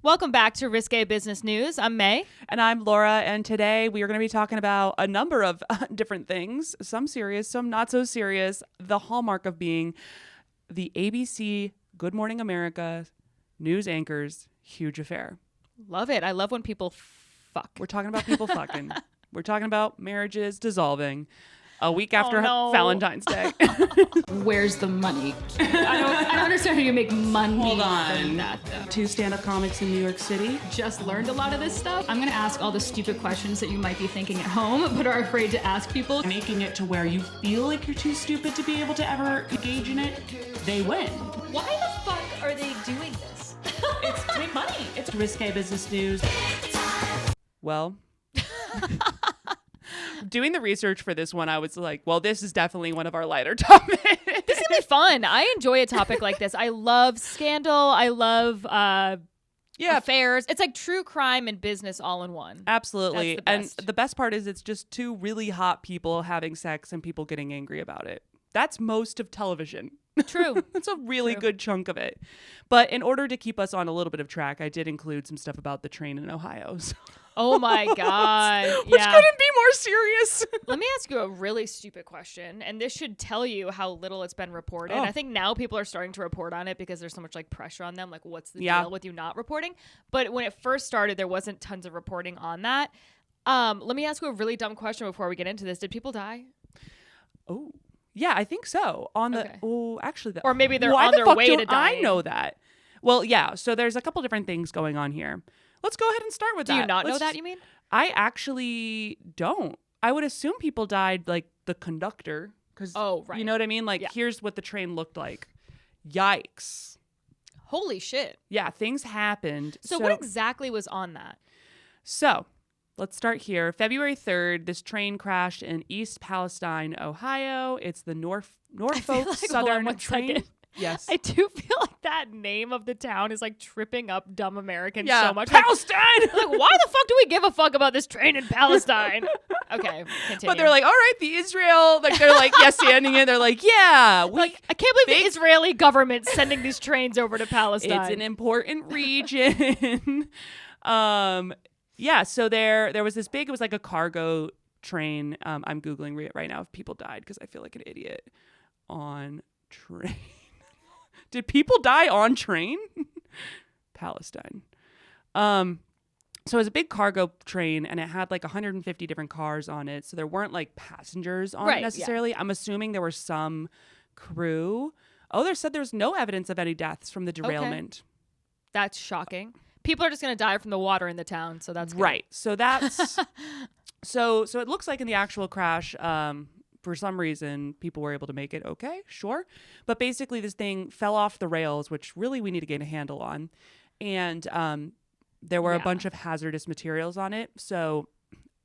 Welcome back to Risque Business News. I'm May. And I'm Laura. And today we are going to be talking about a number of different things, some serious, some not so serious. The hallmark of being the ABC Good Morning America news anchor's huge affair. Love it. I love when people fuck. We're talking about people fucking. We're talking about marriages dissolving a week after Valentine's Day. Where's the money? I don't understand how you make money. Hold on. From that, though. 2 stand-up comics in New York City. Just learned a lot of this stuff. I'm going to ask all the stupid questions that you might be thinking at home, but are afraid to ask people. Making it to where you feel like you're too stupid to be able to ever engage in it, they win. Why the fuck are they doing this? It's to make money. It's Risque Business News. Well, doing the research for this one, I was like, well, this is definitely one of our lighter topics. This is gonna be fun. I enjoy a topic like this. I love scandal. I love affairs. It's like true crime and business all in one. Absolutely. That's the And best. the best part is it's just two really hot people having sex and people getting angry about it. That's most of television. True. That's a really True. good chunk of it. But in order to keep us on a little bit of track, I did include some stuff about the train in Ohio. So. Oh my God. Which couldn't be more serious. Let me ask you a really stupid question, and this should tell you how little it's been reported. Oh. I think now people are starting to report on it because there's so much like pressure on them. Like, what's the Yeah. deal with you not reporting? But when it first started, there wasn't tons of reporting on that. Let me ask you a really dumb question before we get into this. Did people die? Oh, yeah, I think so. On the Okay. actually, Or maybe they're why on the their fuck way don't to dying. I know that. Well, yeah. So there's a couple different things going on here. Let's go ahead and start with Do that. you not know Let's that, just- you mean? I actually don't. I would assume people died like the conductor. Because, Oh, right. you know what I mean? Like, Yeah. here's what the train looked like. Yikes. Holy shit. Yeah, things happened. So what exactly was on that? So let's start here. February 3rd, this train crashed in East Palestine, Ohio. It's the Norfolk like, hold on Southern one train. second. Yes. I do feel like that name of the town is like tripping up dumb Americans Yeah, so much. Like, Palestine. like, why the fuck do we give a fuck about this train in Palestine? Okay, continue. But they're like, all right, the Israel, like they're like, yes, standing in. They're like, yeah, like, I can't believe the Israeli government's sending these trains over to Palestine. it's an important region. Yeah. So there was this big. It was like a cargo train. I'm googling it right now if people died because I feel like an idiot on train. Did people die on train? Palestine. So it was a big cargo train and it had like 150 different cars on it. So there weren't like passengers on Right, it necessarily. I'm assuming there were some crew. Oh, there said there's no evidence of any deaths from the derailment. That's shocking. People are just going to die from the water in the town, so that's good. Right. So that's so it looks like in the actual crash, for some reason, people were able to make it okay, sure. But basically this thing fell off the rails, which really we need to get a handle on. And there were a bunch of hazardous materials on it. So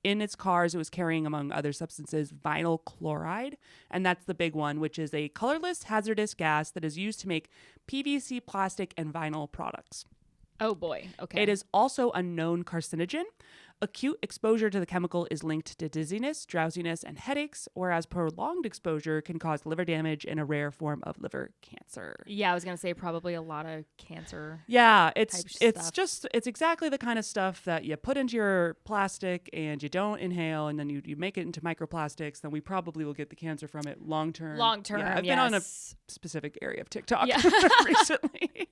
in its cars, it was carrying, among other substances, vinyl chloride. And that's the big one, which is a colorless hazardous gas that is used to make PVC, plastic, and vinyl products. Oh boy. Okay. It is also a known carcinogen. Acute exposure to the chemical is linked to dizziness, drowsiness, and headaches, whereas prolonged exposure can cause liver damage and a rare form of liver cancer. Yeah, I was going to say probably a lot of cancer. Yeah, type it's exactly the kind of stuff that you put into your plastic and you don't inhale, and then you make it into microplastics. Then we probably will get the cancer from it long term. Yeah, I've been on a specific area of TikTok recently.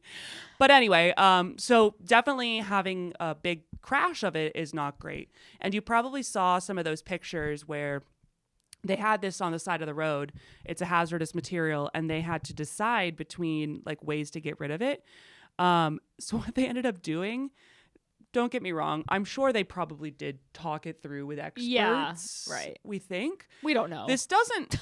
But anyway, so definitely having a big crash of it is not great. And you probably saw some of those pictures where they had this on the side of the road. It's a hazardous material and they had to decide between like ways to get rid of it. So what they ended up doing, don't get me wrong, I'm sure they probably did talk it through with experts. Yeah, right. We think. We don't know. This doesn't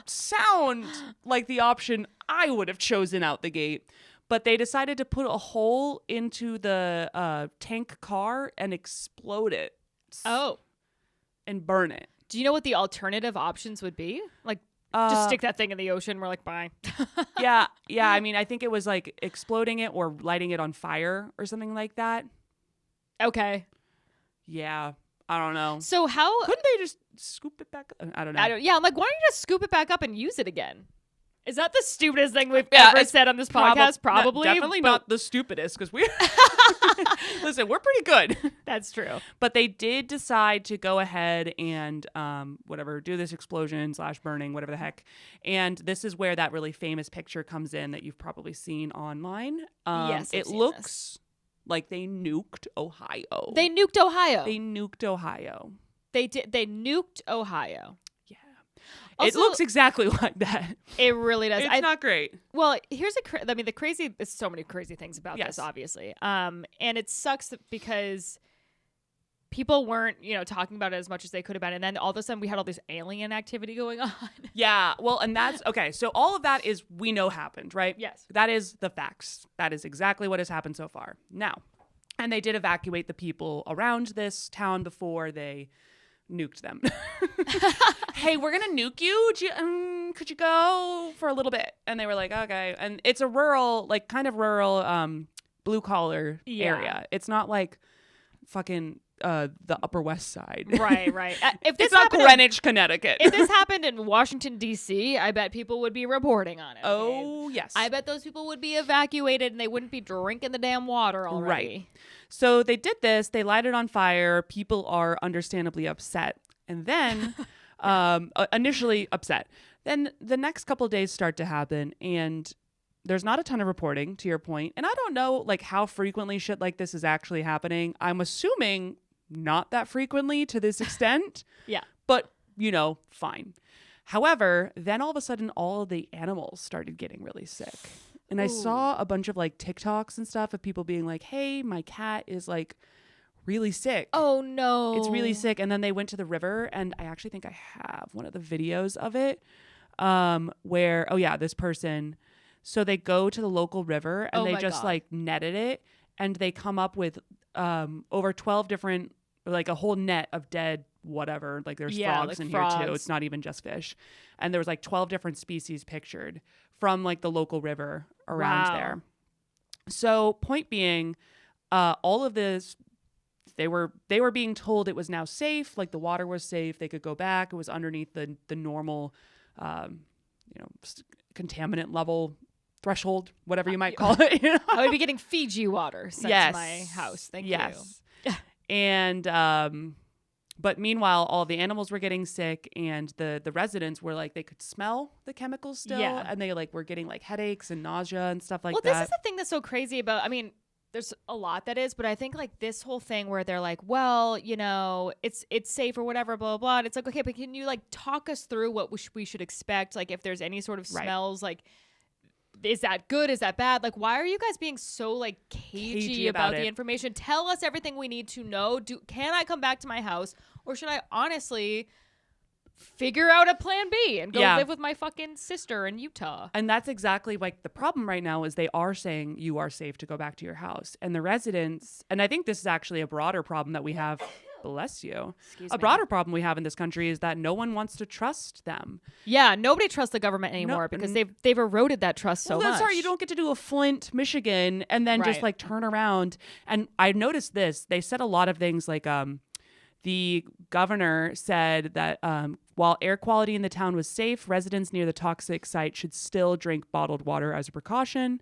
sound like the option I would have chosen out the gate. But they decided to put a hole into the tank car and explode it. Oh. And burn it. Do you know what the alternative options would be? Like, just stick that thing in the ocean. We're like, bye. Yeah. I mean, I think it was like exploding it or lighting it on fire or something like that. Okay. Yeah. I don't know. So how... Couldn't they just scoop it back up? I don't know. I'm like, why don't you just scoop it back up and use it again? Is that the stupidest thing we've ever said on this podcast? Probably. Definitely not the stupidest because we Listen, we're pretty good. That's true. But they did decide to go ahead and do this explosion / burning, whatever the heck. And this is where that really famous picture comes in that you've probably seen online. Yes, it looks like they nuked Ohio. They nuked Ohio. They did. They nuked Ohio. Yeah. Also, it looks exactly like that. It really does. It's not great. Well, here's there's so many crazy things about this, obviously. And it sucks because people weren't, talking about it as much as they could have been. And then all of a sudden we had all this alien activity going on. Yeah. Well, and that's okay. So all of that is we know happened, right? Yes. That is the facts. That is exactly what has happened so far. Now, and they did evacuate the people around this town before they nuked them. Hey, we're gonna nuke you. Could you go for a little bit? And they were like, okay. And it's a rural, blue collar area. It's not like fucking the Upper West Side. Right. If this it's not Greenwich, Connecticut. If this happened in Washington, D.C., I bet people would be reporting on it. Oh, yes. I bet those people would be evacuated and they wouldn't be drinking the damn water already. Right. So they did this. They light it on fire. People are understandably upset. And then, initially upset. Then the next couple of days start to happen and there's not a ton of reporting, to your point. And I don't know how frequently shit like this is actually happening. I'm assuming not that frequently to this extent. Yeah. But, fine. However, then all of a sudden, all of the animals started getting really sick. And I saw a bunch of TikToks and stuff of people being like, hey, my cat is really sick. Oh, no. It's really sick. And then they went to the river. And I actually think I have one of the videos of it where, this person... So they go to the local river and they just netted it and they come up with over 12 different, a whole net of dead whatever. There's frogs in here too. It's not even just fish. And there was 12 different species pictured from the local river around there. So point being, all of this, they were being told it was now safe. The water was safe. They could go back. It was underneath the normal, contaminant level threshold, whatever you might call it. I would be getting Fiji water sent to my house. Thank you. And but meanwhile, all the animals were getting sick, and the residents were they could smell the chemicals still, and they were getting headaches and nausea and stuff that. Well, this is the thing that's so crazy about. I mean, there's a lot that is, but I think this whole thing where they're well, it's safe or whatever, blah, blah, blah. And it's okay, but can you talk us through what we should expect? If there's any sort of smells, is that good? Is that bad? Why are you guys being so cagey about the information? Tell us everything we need to know. Can I come back to my house, or should I honestly figure out a plan B and go live with my fucking sister in Utah? And that's exactly the problem right now is they are saying you are safe to go back to your house. And the residents, and I think this is actually a broader problem that we have, bless you. Excuse me. Broader problem we have in this country is that no one wants to trust them. Yeah, nobody trusts the government anymore because they've eroded that trust so much. Sorry, you don't get to do a Flint, Michigan, and then just turn around. And I noticed this. They said a lot of things the governor said that while air quality in the town was safe, residents near the toxic site should still drink bottled water as a precaution.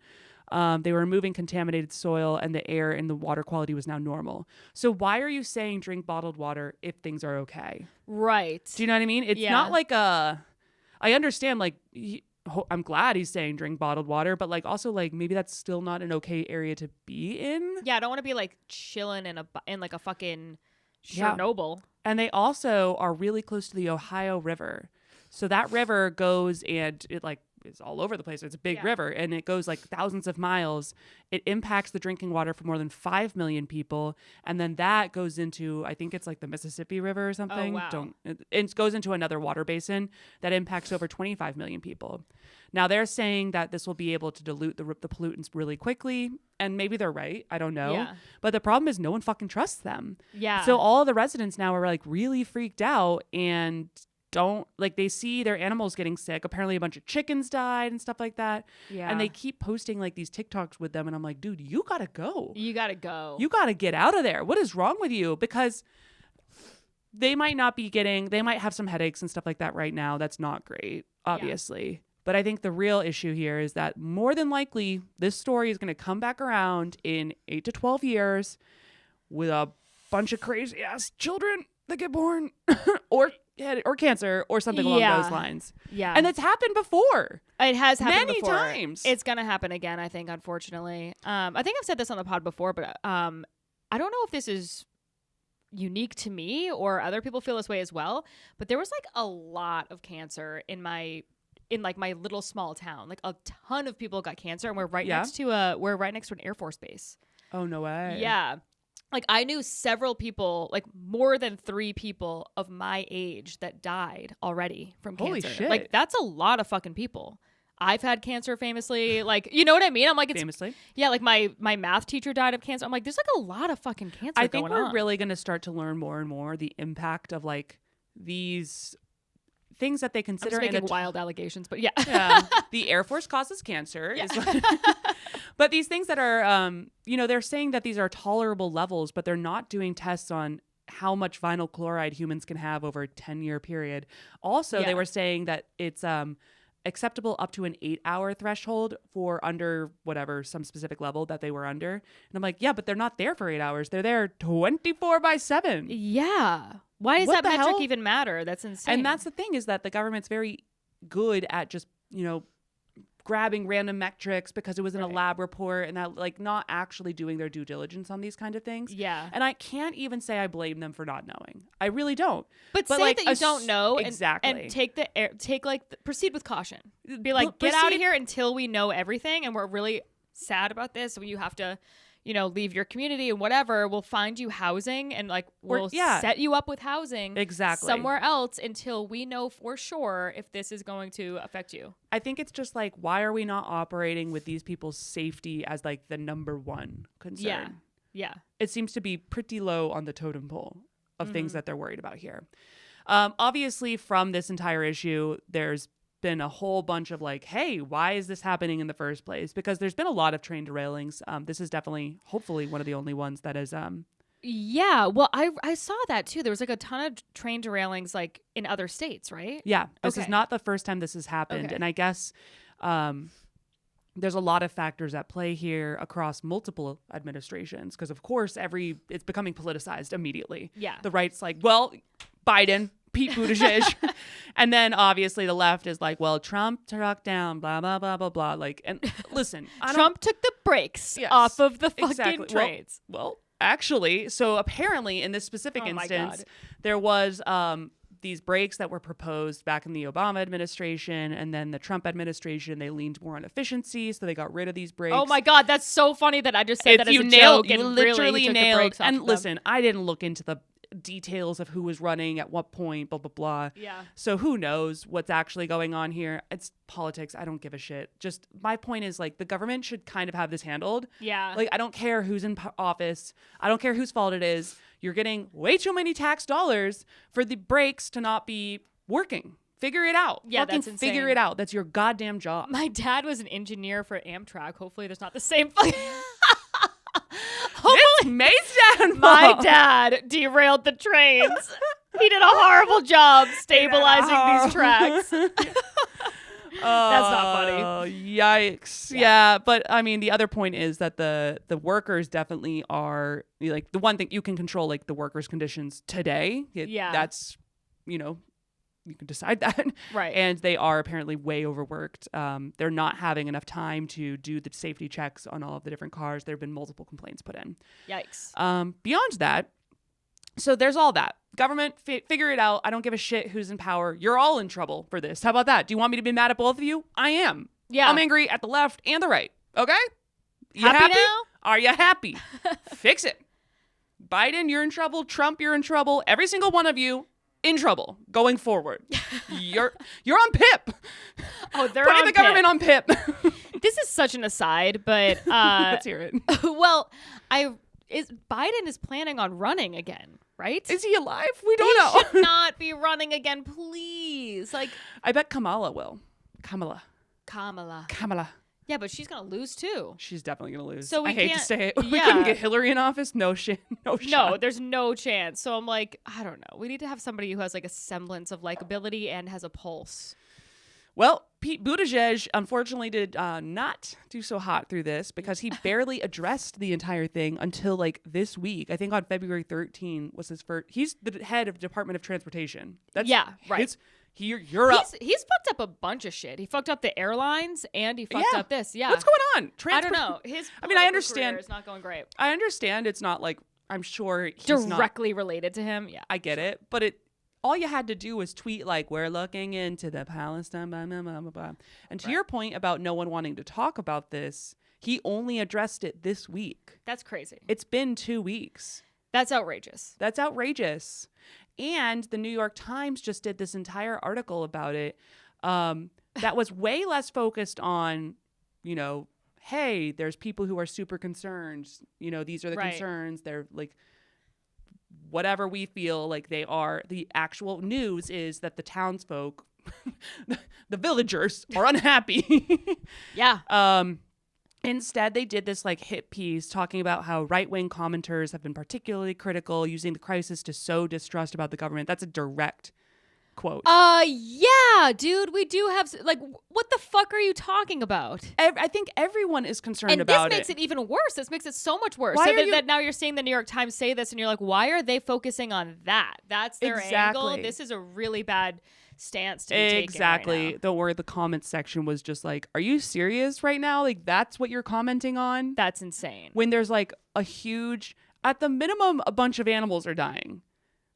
They were removing contaminated soil and the air and the water quality was now normal. So why are you saying drink bottled water if things are okay? Right. Do you know what I mean? It's not I understand I'm glad he's saying drink bottled water, but also maybe that's still not an okay area to be in. Yeah, I don't want to be chilling in a fucking Chernobyl. And they also are really close to the Ohio River. So that river goes and it is all over the place. It's a big river and it goes thousands of miles. It impacts the drinking water for more than 5 million people. And then that goes into, I think it's the Mississippi River or something. Oh, wow. It goes into another water basin that impacts over 25 million people. Now they're saying that this will be able to dilute the pollutants really quickly. And maybe they're right. I don't know. Yeah. But the problem is no one fucking trusts them. Yeah. So all the residents now are really freaked out and don't they see their animals getting sick. Apparently a bunch of chickens died and stuff like that. Yeah. And they keep posting these TikToks with them. And I'm dude, you gotta go. You gotta go. You gotta get out of there. What is wrong with you? Because they might have some headaches and stuff like that right now. That's not great, obviously. Yeah. But I think the real issue here is that more than likely this story is going to come back around in 8 to 12 years with a bunch of crazy ass children that get born or cancer or something along those lines. Yeah. And it's happened before. It has happened many before. times. It's going to happen again, I think, unfortunately. I think I've said this on the pod before, but I don't know if this is unique to me or other people feel this way as well, but there was like a lot of cancer in my little small town. Like a ton of people got cancer, and we're right next to an Air Force base. Oh, no way. Yeah. Like I knew several people, like more than 3 people of my age that died already from cancer. Holy shit. Like that's a lot of fucking people. I've had cancer famously. Like, you know what I mean? I'm like, it's famously. Yeah. Like my math teacher died of cancer. I'm like, there's like a lot of fucking cancer I think going we're on. really going to start to learn more and more the impact of like these things that they consider I'm just making wild allegations, but yeah. The Air Force causes cancer. But these things that are, they're saying that these are tolerable levels, but they're not doing tests on how much vinyl chloride humans can have over a 10-year period. Also, they were saying that it's acceptable up to an 8-hour threshold for under whatever, some specific level that they were under. And I'm like, yeah, but they're not there for 8 hours. They're there 24/7. Yeah. Why does that metric even matter? That's insane. And that's the thing, is that the government's very good at just, grabbing random metrics because it was in a lab report, and that like not actually doing their due diligence on these kind of things. Yeah. And I can't even say I blame them for not knowing. I really don't. But say like, that you don't know exactly. and proceed with caution. Be like, get out of here until we know everything, and we're really sad about this. So you have to, leave your community and whatever. We'll find you housing, and like we'll set you up with housing somewhere else until we know for sure if this is going to affect you. I think it's just like, why are we not operating with these people's safety as like the number one concern? Yeah. It seems to be pretty low on the totem pole of things that they're worried about here. Obviously, from this entire issue, there's been a whole bunch of like, hey, why is this happening in the first place? Because there's been a lot of train derailings. This is definitely, hopefully, one of the only ones that is. Yeah, well, I saw that too. There was like a ton of train derailings like in other states, right? Yeah, this is not the first time this has happened, and I guess there's a lot of factors at play here across multiple administrations. Because of course, it's becoming politicized immediately. Yeah, the right's like, well, Biden. Pete Buttigieg. And then obviously the left is like, well, Trump struck down, blah, blah, blah, blah, blah. Like, and listen, Trump took the brakes off of the fucking trains. Well, actually, so apparently in this specific instance, there was these brakes that were proposed back in the Obama administration, and then the Trump administration, they leaned more on efficiency, so they got rid of these brakes. Oh my God, that's so funny that I just said that as a joke. You literally nailed. And listen, them. I didn't look into the details of who was running at what point, blah, blah, blah. Yeah. So who knows what's actually going on here? It's politics. I don't give a shit. Just my point is like the government should kind of have this handled. Yeah. Like I don't care who's in office. I don't care whose fault it is. You're getting way too many tax dollars for the brakes to not be working. Figure it out. Yeah, Fucking that's insane. Figure it out. That's your goddamn job. My dad was an engineer for Amtrak. Hopefully there's not the same fucking... My dad derailed the trains. He did a horrible job stabilizing these tracks. That's not funny. Oh, yikes. Yeah. But I mean, the other point is that the workers definitely are like the one thing you can control, like the workers' conditions today. That's, you can decide that. Right. And they are apparently way overworked. They're not having enough time to do the safety checks on all of the different cars. There have been multiple complaints put in. Yikes. Beyond that, so there's all that. Government, figure it out. I don't give a shit who's in power. You're all in trouble for this. How about that? Do you want me to be mad at both of you? I am. Yeah. I'm angry at the left and the right. Okay? You happy now? Are you happy? Fix it. Biden, you're in trouble. Trump, you're in trouble. Every single one of you in trouble going forward. You're on PIP. Oh, they're putting on the government on PIP. This is such an aside, but let's hear it. Well, Biden is planning on running again, right? Is he alive? We don't know. He should not be running again, please. Like, I bet Kamala will. Kamala. Yeah, but she's gonna lose too. She's definitely gonna lose. So I hate to say it. Yeah. We couldn't get Hillary in office. No shit. No, there's no chance. So I'm like, I don't know. We need to have somebody who has like a semblance of likability and has a pulse. Well, Pete Buttigieg, unfortunately, did not do so hot through this because he barely addressed the entire thing until like this week. I think on February 13 was his first. He's the head of Department of Transportation. Right. You're up. He's fucked up a bunch of shit. He fucked up the airlines and he fucked up this. Yeah. What's going on? I don't know. I understand. It's not going great. I understand it's not like, I'm sure he's directly related to him. Yeah. I get it. But all you had to do was tweet like, we're looking into the Palestine, blah, blah, blah, blah, blah. And to your point about no one wanting to talk about this, he only addressed it this week. That's crazy. It's been 2 weeks. That's outrageous. That's outrageous. And the New York Times just did this entire article about it that was way less focused on, hey, there's people who are super concerned. These are the concerns. They're like, whatever we feel like they are. The actual news is that the townsfolk, the villagers, are unhappy. Yeah. Instead, they did this like hit piece talking about how right-wing commenters have been particularly critical, using the crisis to sow distrust about the government. That's a direct quote. Yeah, dude, we do have like, what the fuck are you talking about? I think everyone is concerned about it. And this makes it even worse. This makes it so much worse. That now you're seeing the New York Times say this and you're like, why are they focusing on that? That's their angle. This is a really bad stance to be taking right now. Don't worry, the comments section was just like, are you serious right now? Like, that's what you're commenting on? That's insane. When there's like a huge, at the minimum, a bunch of animals are dying.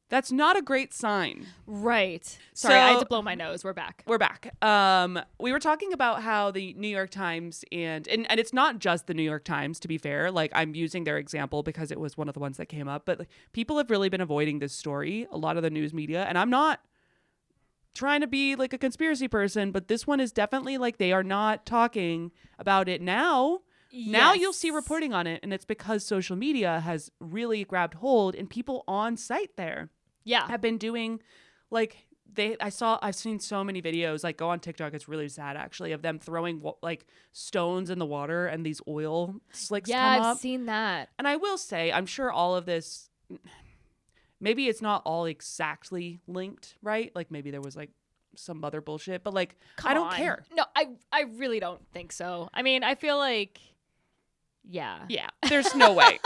That's not a great sign. Right. Sorry, I had to blow my nose. We're back. We were talking about how the New York Times and it's not just the New York Times, to be fair. Like, I'm using their example because it was one of the ones that came up. But like, people have really been avoiding this story, a lot of the news media. And I'm not trying to be like a conspiracy person, but this one is definitely like, they are not talking about it now. Yes. Now you'll see reporting on it. And it's because social media has really grabbed hold and people on site there. Yeah. Have been doing like I've seen so many videos, like go on TikTok. It's really sad actually, of them throwing like stones in the water and these oil slicks come up. Yeah, I've seen that. And I will say, I'm sure all of this, maybe it's not all exactly linked, right? Like maybe there was like some other bullshit, but like, I don't care. No, I really don't think so. I mean, I feel like, yeah, there's no way.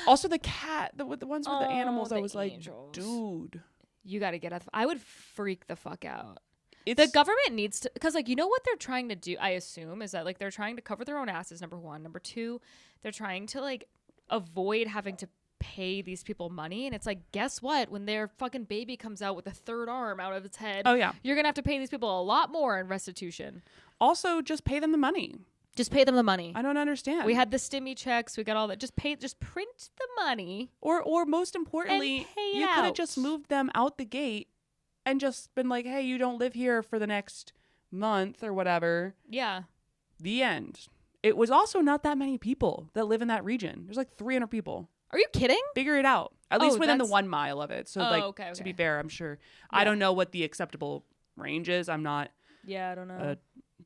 Also, the cat, the ones with the animals, I was angels. Like, dude, you got to get out. I would freak the fuck out. The government needs to, because like, you know what they're trying to do, I assume, is that like they're trying to cover their own asses, number one. Number two, they're trying to like avoid having to pay these people money. And it's like, guess what? When their fucking baby comes out with a third arm out of its head, you're gonna have to pay these people a lot more in restitution. Also, just pay them the money. Just pay them the money. I don't understand. We had the stimmy checks. We got all that. Just print the money. Or most importantly, you could have just moved them out the gate and just been like, hey, you don't live here for the next month or whatever. Yeah. The end. It was also not that many people that live in that region. There's like 300 people. Are you kidding? Figure it out. At least within the 1 mile of it. So okay. To be fair, I'm sure. Yeah. I don't know what the acceptable range is. I'm not I don't know. A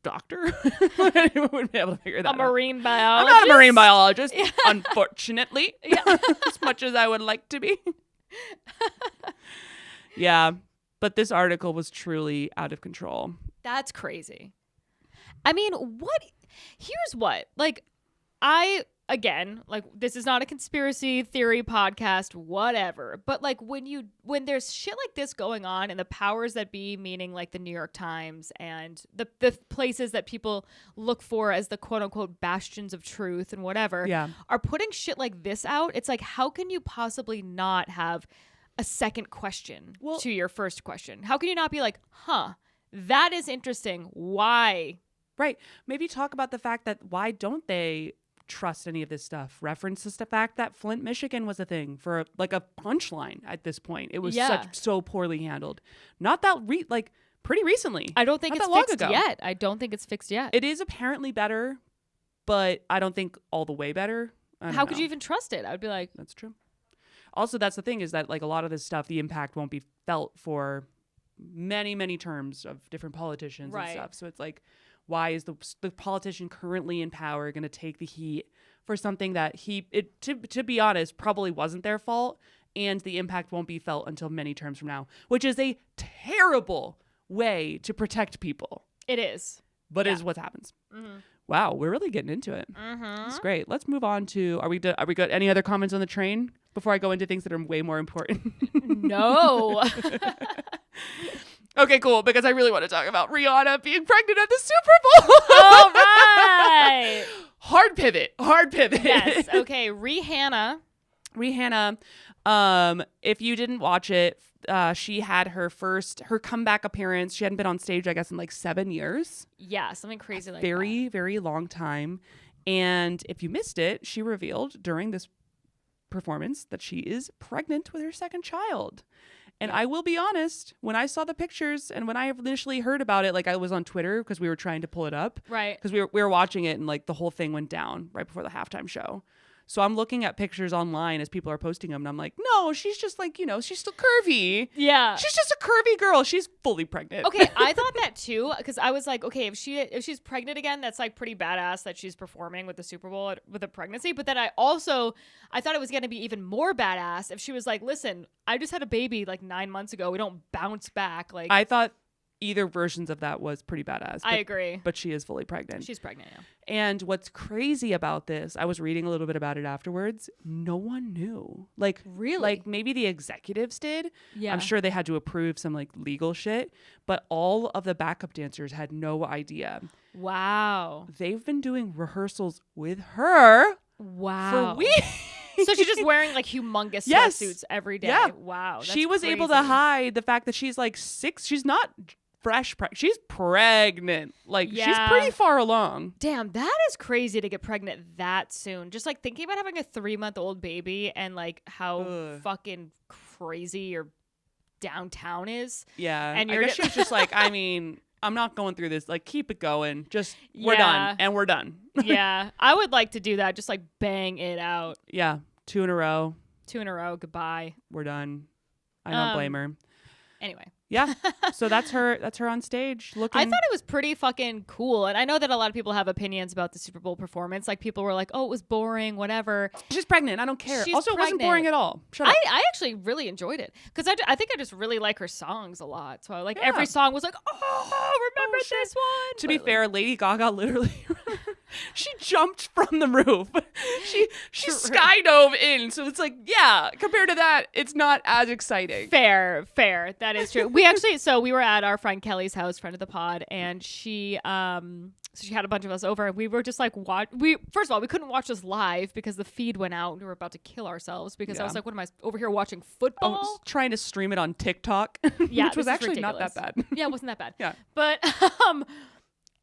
doctor. Anyone would be able to figure that out. A marine biologist. I'm not a marine biologist, unfortunately. As much as I would like to be. Yeah. But this article was truly out of control. That's crazy. I mean, here's what. Like, again, like, this is not a conspiracy theory podcast, whatever. But like, when there's shit like this going on and the powers that be, meaning like the New York Times and the places that people look for as the quote unquote bastions of truth and whatever, are putting shit like this out, it's like, how can you possibly not have a second question to your first question? How can you not be like, that is interesting. Why? Right. Maybe talk about the fact that why don't they trust any of this stuff? References the fact that Flint, Michigan was a thing for like a punchline at this point. It was so poorly handled. Not that pretty recently. I don't think it's fixed yet. I don't think it's fixed yet. It is apparently better, but I don't think all the way better. How could you even trust it? I would be like, that's true. Also, that's the thing, is that like a lot of this stuff, the impact won't be felt for many, many terms of different politicians and stuff. So it's like, why is the politician currently in power going to take the heat for something that to be honest, probably wasn't their fault, and the impact won't be felt until many terms from now, which is a terrible way to protect people. It is. but is what happens. Wow, we're really getting into it. It's great. Let's move on to, are we good? Any other comments on the train before I go into things that are way more important? No. Okay, cool, because I really want to talk about Rihanna being pregnant at the Super Bowl. All right. Hard pivot. Yes. Okay. Rihanna, if you didn't watch it, she had her comeback appearance. She hadn't been on stage, I guess, in like 7 years. Yeah, something crazy like very, that. very long time. And if you missed it, she revealed during this performance that she is pregnant with her second child. And I will be honest, when I saw the pictures and when I initially heard about it, like I was on Twitter because we were trying to pull it up. Right. Because we were watching it and like the whole thing went down right before the halftime show. So I'm looking at pictures online as people are posting them and I'm like, no, she's just like, she's still curvy. Yeah. She's just a curvy girl. She's fully pregnant. Okay, I thought that too because I was like, okay, if she's pregnant again, that's like pretty badass that she's performing with the Super Bowl with a pregnancy. But then I thought it was going to be even more badass if she was like, listen, I just had a baby like 9 months ago. We don't bounce back. Like I thought either versions of that was pretty badass. I agree. But she is fully pregnant. She's pregnant, yeah. And what's crazy about this, I was reading a little bit about it afterwards. No one knew. Like, really? Like maybe the executives did. Yeah. I'm sure they had to approve some like legal shit, but all of the backup dancers had no idea. Wow. They've been doing rehearsals with her for weeks. So she's just wearing like humongous sweatsuits every day. Yeah. Wow. That's she was crazy. able to hide the fact that she's like 6. She's not fresh. She's pregnant. Like she's pretty far along. Damn, that is crazy to get pregnant that soon. Just like thinking about having a 3-month-old baby and like how fucking crazy your downtown is. Yeah. And I guess she's just like, I mean, I'm not going through this. Like, keep it going. Just we're done and we're done. Yeah. I would like to do that. Just like bang it out. Yeah. 2 in a row. 2 in a row. Goodbye. We're done. I don't blame her. Anyway. Yeah. So that's her on stage looking. I thought it was pretty fucking cool. And I know that a lot of people have opinions about the Super Bowl performance. Like people were like, oh, it was boring, whatever. She's pregnant. I don't care. She's also, pregnant. It wasn't boring at all. Shut up. I actually really enjoyed it because I think I just really like her songs a lot. So like every song was like, oh, remember this one. To be fair, Lady Gaga literally, she jumped from the roof. She skydove in. So it's like, yeah, compared to that, it's not as exciting. Fair. That is true. We were at our friend Kelly's house, friend of the pod, and she had a bunch of us over, and we were just like, first of all, we couldn't watch this live because the feed went out, and we were about to kill ourselves because I was like, what am I over here watching football? I was trying to stream it on TikTok, yeah, which was actually not that bad. Yeah, it wasn't that bad. Yeah. But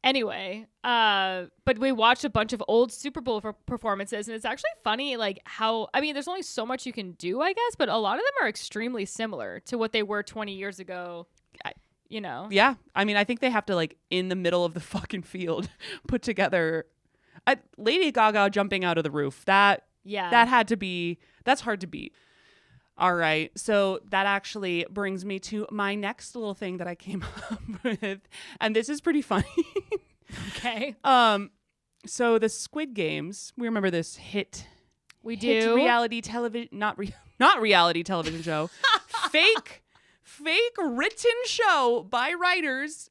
anyway, but we watched a bunch of old Super Bowl performances, and it's actually funny, like how, I mean, there's only so much you can do, I guess, but a lot of them are extremely similar to what they were 20 years ago. Yeah. I mean, I think they have to like in the middle of the fucking field put together Lady Gaga jumping out of the roof. That's hard to beat. All right. So that actually brings me to my next little thing that I came up with. And this is pretty funny. Okay. So the Squid Games, we remember this hit. We do. Reality television, not reality television show. Fake written show by writers.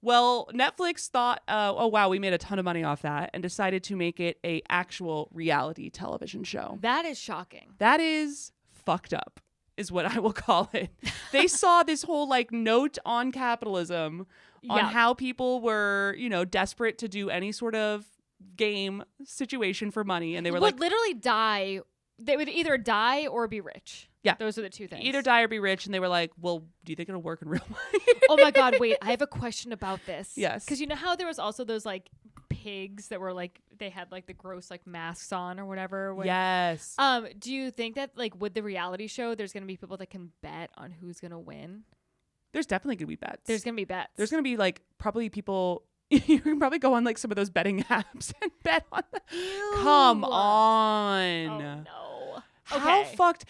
Well, Netflix thought, oh wow, we made a ton of money off that, and decided to make it a actual reality television show. That is shocking. That is fucked up, is what I will call it. They saw this whole like note on capitalism, on how people were, desperate to do any sort of game situation for money, and they were like, literally die. They would either die or be rich. Yeah. Those are the two things. Either die or be rich. And they were like, well, do you think it'll work in real life? Oh my God, wait, I have a question about this. Yes. Because you know how there was also those like pigs that were like, they had like the gross like masks on or whatever. Yes. Do you think that like with the reality show, there's going to be people that can bet on who's going to win? There's definitely going to be bets. There's going to be bets. There's going to be like probably people... You can probably go on like some of those betting apps and bet on them. Come on. Oh no. How fucked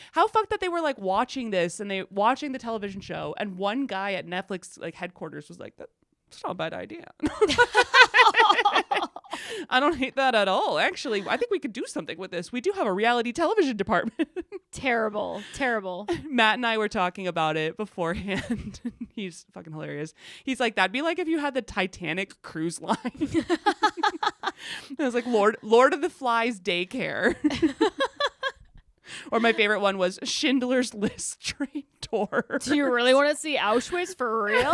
that they were like watching this and watching the television show, and one guy at Netflix like headquarters was like, that's not a bad idea. I don't hate that at all. Actually, I think we could do something with this. We do have a reality television department. Terrible. Matt and I were talking about it beforehand. He's fucking hilarious. He's like, that'd be like if you had the Titanic cruise line. It was like Lord of the Flies daycare. Or my favorite one was Schindler's List train tour. Do you really want to see Auschwitz for real?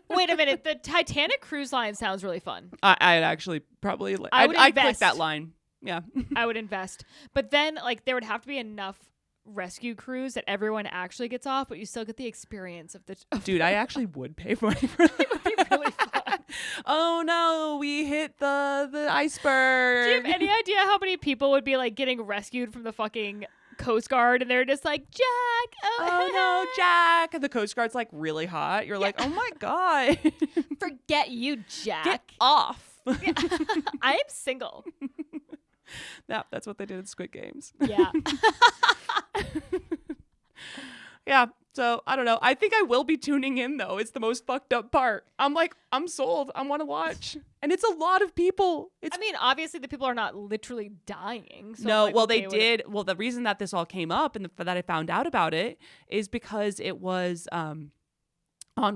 Wait a minute. The Titanic cruise line sounds really fun. I'd actually probably I'd click that line. Yeah. I would invest. But then like there would have to be enough rescue crews that everyone actually gets off, but you still get the experience of the Dude, I actually would pay money for that. It would be really fun. Oh no, we hit the iceberg. Do you have any idea how many people would be like getting rescued from the fucking Coast Guard and they're just like, Jack, oh no, Jack. And the Coast Guard's like really hot. You're like, oh my God. Forget you, Jack. Get off. I am single. Yeah, that's what they did in Squid Games. Yeah. Yeah. So I don't know. I think I will be tuning in though. It's the most fucked up part. I'm like, I'm sold. I want to watch. And it's a lot of people. I mean, obviously the people are not literally dying. So no, like, well, okay, they did. Well, the reason that this all came up and that I found out about it is because it was on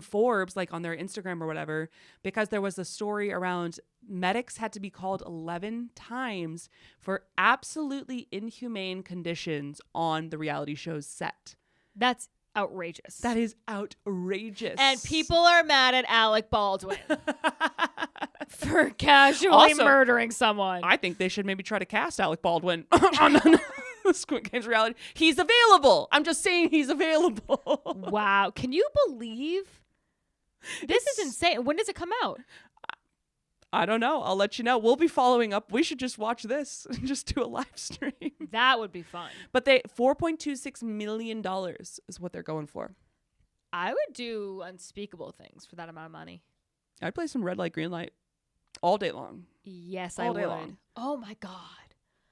Forbes, like on their Instagram or whatever, because there was a story around medics had to be called 11 times for absolutely inhumane conditions on the reality show's set. That's outrageous. That is outrageous. And people are mad at Alec Baldwin for casually murdering someone. I think they should maybe try to cast Alec Baldwin on the Squid Games reality. He's available. I'm just saying he's available. Wow. Can you believe? This is insane. When does it come out? I don't know. I'll let you know. We'll be following up. We should just watch this and just do a live stream. That would be fun. But they $4.26 million is what they're going for. I would do unspeakable things for that amount of money. I'd play some red light, green light all day long. Yes, all I day would. long. Oh my God.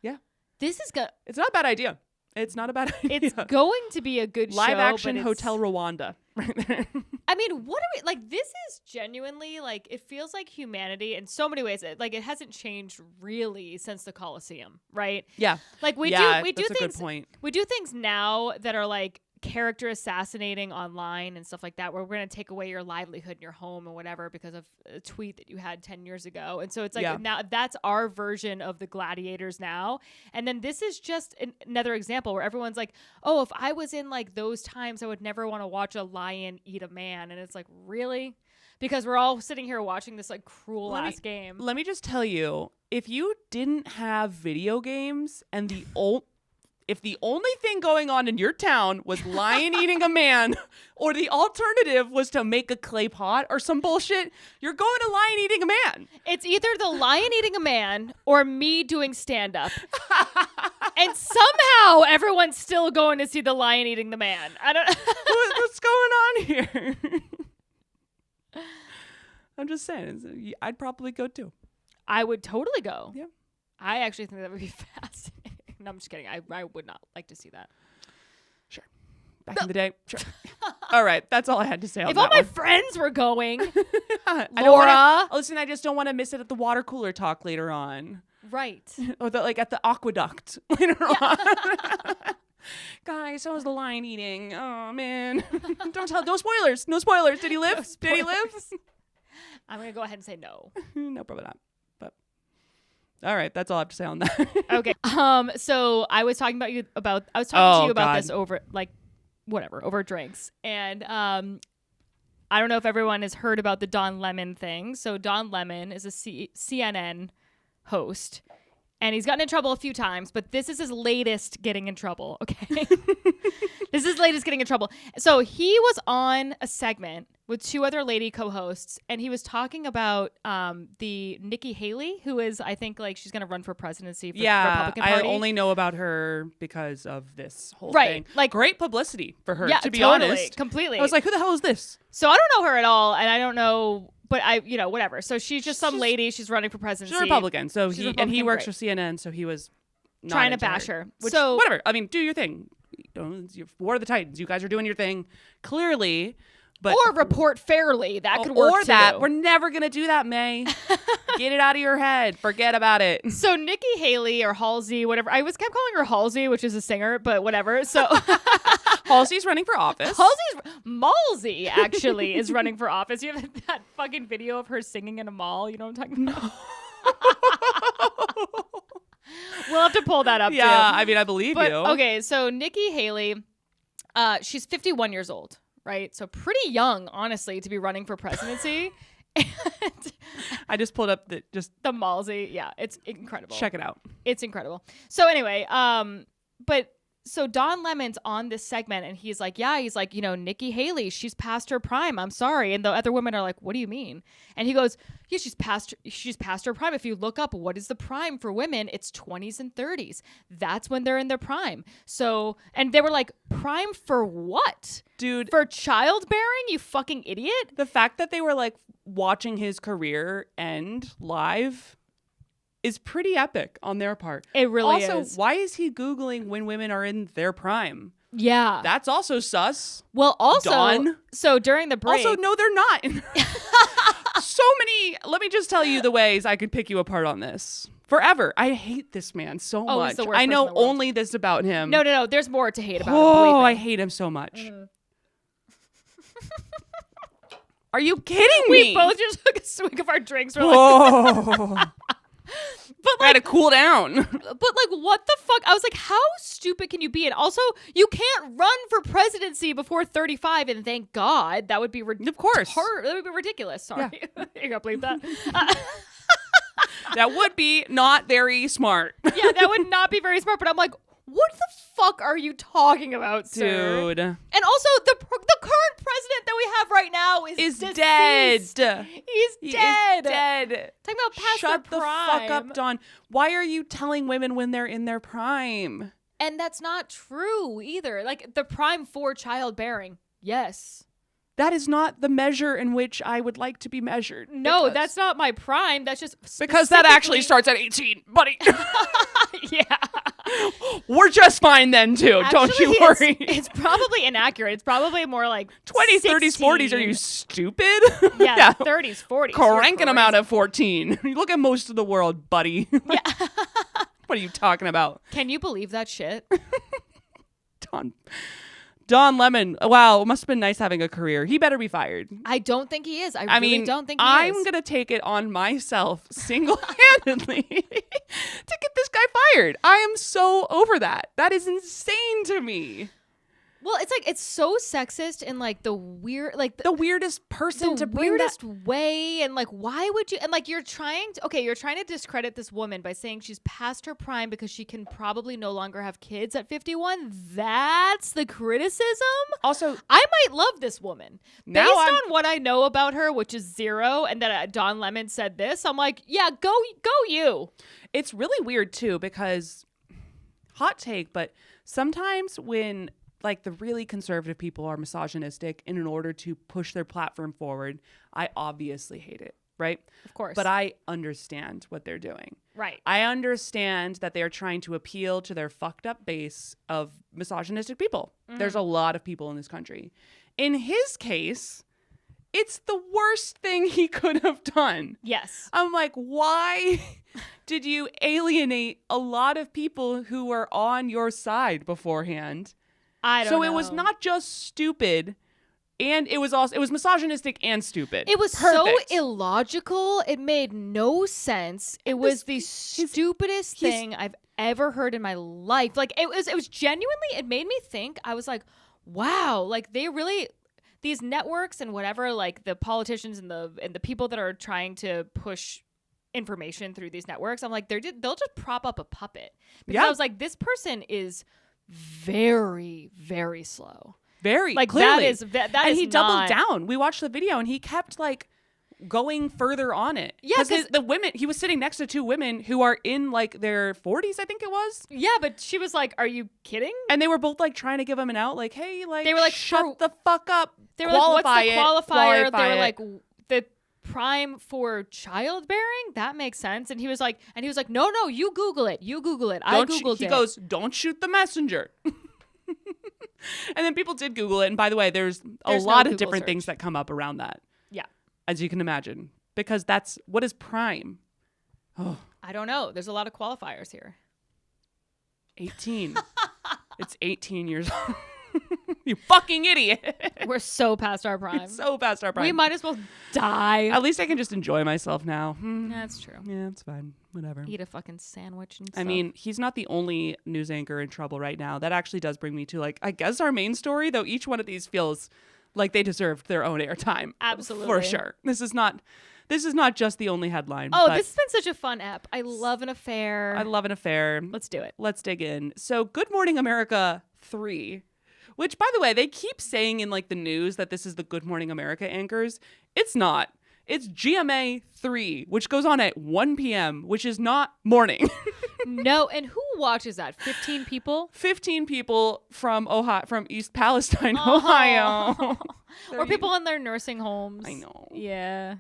Yeah. This is good. It's not a bad idea. It's not a bad idea. It's going to be a good live show. action Hotel Rwanda. Right there. I mean, what are we like? This is genuinely like, it feels like humanity in so many ways. Like it hasn't changed really since the Colosseum, right? Yeah. Like we do that's things. a good point. We do things now that are like character assassinating online and stuff like that, where we're going to take away your livelihood and your home and whatever because of a tweet that you had 10 years ago. And so it's like now that's our version of the gladiators now. And then this is just another example where everyone's like, oh, if I was in like those times, I would never want to watch a lion eat a man. And it's like, really? Because we're all sitting here watching this like cruel ass game. Let me just tell you, if you didn't have video games and if the only thing going on in your town was lion eating a man, or the alternative was to make a clay pot or some bullshit, you're going to lion eating a man. It's either the lion eating a man or me doing stand up. And somehow everyone's still going to see the lion eating the man. I don't What's going on here? I'm just saying, I'd probably go too. I would totally go. Yeah. I actually think that would be fascinating. No, I'm just kidding. I would not like to see that. Sure. Back in the day. Sure. All right. That's all I had to say on if that all my one. friends were going, Laura. Listen, I just don't want to miss it at the water cooler talk later on. Right. Or at the aqueduct later on. Guys, so was the lion eating. Oh, man. Don't tell. No spoilers. No spoilers. Did he live? Did he live? I'm going to go ahead and say no. No, probably not. All right, that's all I have to say on that. Okay. So I was talking to you about this over over drinks. And I don't know if everyone has heard about the Don Lemon thing. So Don Lemon is a CNN host. And he's gotten in trouble a few times, but this is his latest getting in trouble, okay? This is his latest getting in trouble. So he was on a segment with two other lady co-hosts, and he was talking about the Nikki Haley, who is, I think, like, she's going to run for presidency for the Republican Party. I only know about her because of this whole thing. Like, great publicity for her, to be totally, honest. Completely. I was like, who the hell is this? So I don't know her at all, and I don't know... But whatever. So she's some lady. She's running for presidency. She's a Republican. So he works for great. CNN. So he was not trying to bash her. Which, so whatever. I mean, do your thing. You're War of the Titans. You guys are doing your thing clearly. But or report fairly. That could work or too. That. We're never gonna do that, May. Get it out of your head. Forget about it. So Nikki Haley or Halsey, whatever. I kept calling her Halsey, which is a singer, but whatever. So Halsey's running for office. Malsey actually is running for office. You have that fucking video of her singing in a mall. You know what I'm talking about? We'll have to pull that up too. Yeah, I mean, I believe you. Okay, so Nikki Haley, she's 51 years old, right? So pretty young, honestly, to be running for presidency. And I just pulled up the Malsey. Yeah, it's incredible. Check it out. It's incredible. So anyway, so Don Lemon's on this segment and he's like, Nikki Haley, she's past her prime. I'm sorry. And the other women are like, what do you mean? And he goes, yeah, she's past her prime. If you look up what is the prime for women, it's 20s and 30s. That's when they're in their prime. So, and they were like, prime for what? Dude. For childbearing, you fucking idiot? The fact that they were like watching his career end live is pretty epic on their part. It really is. Also, why is he Googling when women are in their prime? Yeah. That's also sus. Well, also, Dawn. So during the break. Also, no, they're not. So many. Let me just tell you the ways I could pick you apart on this. Forever. I hate this man so much. He's the worst I know person in the world. only this about him. No. There's more to hate about him. Oh, I hate him so much. Are you kidding me? We both just took a swig of our drinks. We're like, but I had to cool down. But like, what the fuck? I was like, how stupid can you be? And also, you can't run for presidency before 35. And thank God, that would be of course that would be ridiculous. Sorry, yeah. You gotta believe that. That would be not very smart. Yeah, that would not be very smart. But I'm like, what the fuck are you talking about, sir? Dude? And also, the current president that we have right now is dead. He's dead. Talking about past Shut their the prime. fuck up, Dawn. Why are you telling women when they're in their prime? And that's not true either. Like, the prime for childbearing, yes. That is not the measure in which I would like to be measured. No, that's not my prime. That's just because that actually starts at 18, buddy. Yeah. We're just fine then, too. Actually, don't you worry. It's probably inaccurate. It's probably more like 20s, 30s, 40s. Are you stupid? Yeah, 30s, 40s. Cranking them out at 14. You look at most of the world, buddy. Yeah. What are you talking about? Can you believe that shit? Don Lemon. Wow, it must have been nice having a career. He better be fired. I don't think he is. I really don't think he is. I'm going to take it on myself single-handedly to get this guy fired. I am so over that. That is insane to me. Well, it's like, it's so sexist in like the weird, like the weirdest person to bring weirdest way. And like, why would you, and like, you're trying to discredit this woman by saying she's past her prime because she can probably no longer have kids at 51. That's the criticism. Also, I might love this woman now based on what I know about her, which is zero. And that Don Lemon said this. I'm like, yeah, go you. It's really weird too, because hot take, but sometimes when like the really conservative people are misogynistic in order to push their platform forward, I obviously hate it, right? Of course. But I understand what they're doing. Right. I understand that they are trying to appeal to their fucked up base of misogynistic people. There's a lot of people in this country. In his case, it's the worst thing he could have done. Yes. I'm like, why did you alienate a lot of people who were on your side beforehand? I don't know. So it was not just stupid, and it was misogynistic and stupid. It was Perfect. so illogical. It made no sense. It was the stupidest thing I've ever heard in my life. Like it was genuinely, it made me think. I was like, wow, like they really, these networks and whatever, like the politicians and the people that are trying to push information through these networks, I'm like, they'll just prop up a puppet. Because I was like, this person is very, very slow. Very like clearly. that and is he not... doubled down. We watched the video and he kept like going further on it. Yeah, because the women, he was sitting next to two women who are in like their 40s, I think it was. Yeah, but she was like, "Are you kidding?" And they were both like trying to give him an out, like, "Hey, like they were like, shut the fuck up." They were like, "What's the qualifier?" They were it. like, "The prime for childbearing? That makes sense." And he was like, "No, you Google it. You Google it. I Googled it." He goes, "Don't shoot the messenger." And then people did Google it. And by the way, there's a lot of different things that come up around that. Yeah. As you can imagine. Because what is prime? Oh. I don't know. There's a lot of qualifiers here. 18. It's 18 years old. You fucking idiot. We're so past our prime. So past our prime. We might as well die. At least I can just enjoy myself now. That's true. Yeah, it's fine. Whatever. Eat a fucking sandwich and stuff. I mean, he's not the only news anchor in trouble right now. That actually does bring me to, like, I guess our main story, though each one of these feels like they deserved their own airtime. Absolutely. For sure. This is not just the only headline. Oh, this has been such a fun ep. I love an affair. I love an affair. Let's do it. Let's dig in. So, Good Morning America 3, which, by the way, they keep saying in, like, the news that this is the Good Morning America anchors. It's not. It's GMA 3, which goes on at 1 p.m., which is not morning. No, and who watches that? 15 people? 15 people from Ohio, from East Palestine, Ohio. Or people in their nursing homes. I know. Yeah.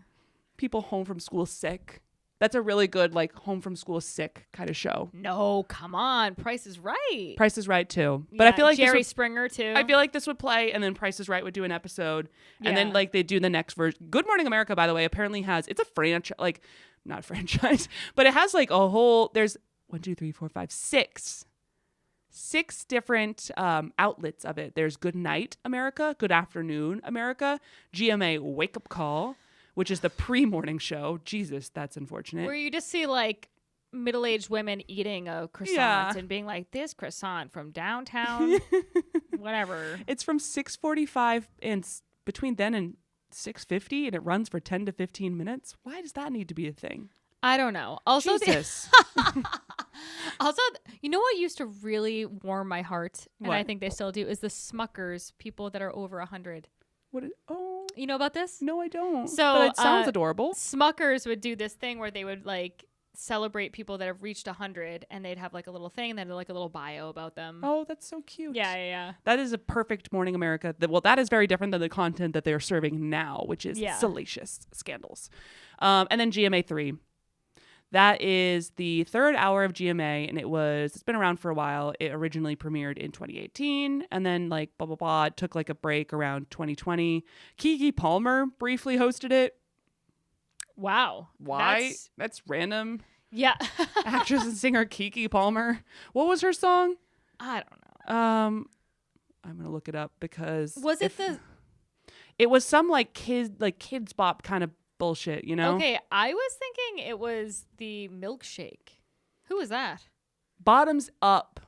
People home from school sick. That's a really good, like, home from school sick kind of show. No, come on. Price is Right. Price is Right, too. But I feel like Jerry Springer, too. I feel like this would play, and then Price is Right would do an episode, and then, like, they do the next version. Good Morning America, by the way, apparently it's a franchise, like, not a franchise, but it has, like, a whole, there's 6 different outlets of it. There's Good Night America, Good Afternoon America, GMA Wake Up Call, which is the pre-morning show. Jesus, that's unfortunate. Where you just see, like, middle-aged women eating a croissant and being like, this croissant from downtown, whatever. It's from 6:45 and between then and 6:50, and it runs for 10 to 15 minutes. Why does that need to be a thing? I don't know. Also, Jesus. Also, you know what used to really warm my heart, and What? I think they still do, is the Smuckers, people that are over 100. Oh, You know about this? no, I don't. So, but it sounds adorable. Smuckers would do this thing where they would, like, celebrate people that have reached 100, and they'd have, like, a little thing, and then, like, a little bio about them. Oh, that's so cute. Yeah. That is a perfect Morning America. That is very different than the content that they're serving now, which is salacious scandals. And then GMA 3. That is the third hour of GMA, and it's been around for a while. It originally premiered in 2018, and then, like, blah, blah, blah. It took, like, a break around 2020. Keke Palmer briefly hosted it. Wow. Why? That's random. Yeah. Actress and singer Keke Palmer. What was her song? I don't know. I'm going to look it up because... Was it It was some, like, kids bop kind of bullshit, you know? Okay, I was thinking it was the milkshake. Who was that? Bottoms Up.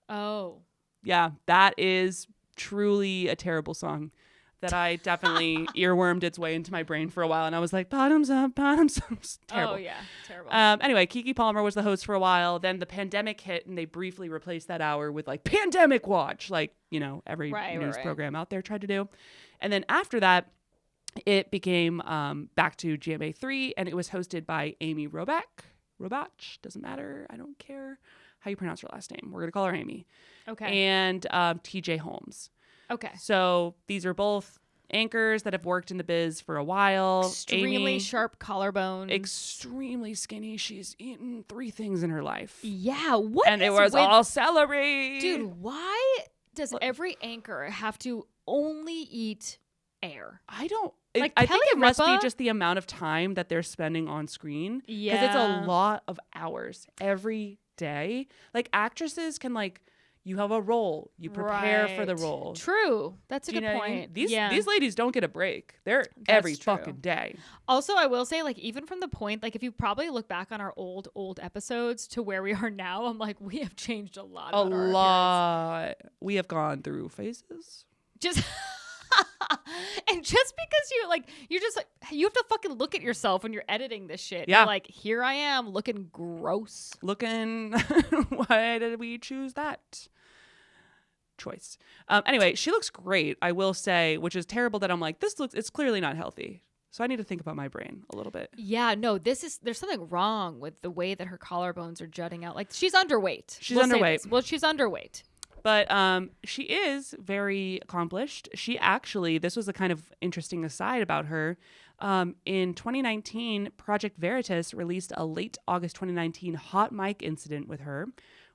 Oh. Yeah, that is truly a terrible song that I definitely earwormed its way into my brain for a while, and I was like, bottoms up, bottoms up. Terrible. Oh, yeah, terrible. Anyway, Keke Palmer was the host for a while. Then the pandemic hit, and they briefly replaced that hour with, like, Pandemic Watch, like, you know, every news program out there tried to do. And then after that, it became back to GMA 3, and it was hosted by Amy Robach. Robach, doesn't matter. I don't care how you pronounce her last name. We're going to call her Amy. Okay. And TJ Holmes. Okay. So these are both anchors that have worked in the biz for a while. Extremely Amy, sharp collarbones. extremely skinny. She's eaten 3 things in her life. Yeah. What? And it was all celery. Dude, why does every anchor have to only eat air? I don't. Like, I think it must be Ripa? just the amount of time that they're spending on screen. Yeah. Because it's a lot of hours every day. Like, actresses can, like, you have a role. You prepare for the role. True. That's a Do you good know what I mean? point. These ladies don't get a break. They're every true. fucking day. Also, I will say, like, even from the point, like, if you probably look back on our old episodes to where we are now, I'm like, we have changed a lot. A lot. We have gone through phases. Just... And just because you're just like, you have to fucking look at yourself when you're editing this shit. Yeah. You're like, here I am looking gross. Why did we choose that choice? Anyway, she looks great, I will say, which is terrible that I'm like, it's clearly not healthy. So I need to think about my brain a little bit. Yeah, no, there's something wrong with the way that her collarbones are jutting out. Like, she's underweight. She's underweight. Well, she's underweight. But she is very accomplished. She actually, this was a kind of interesting aside about her. In 2019, Project Veritas released a late August 2019 hot mic incident with her,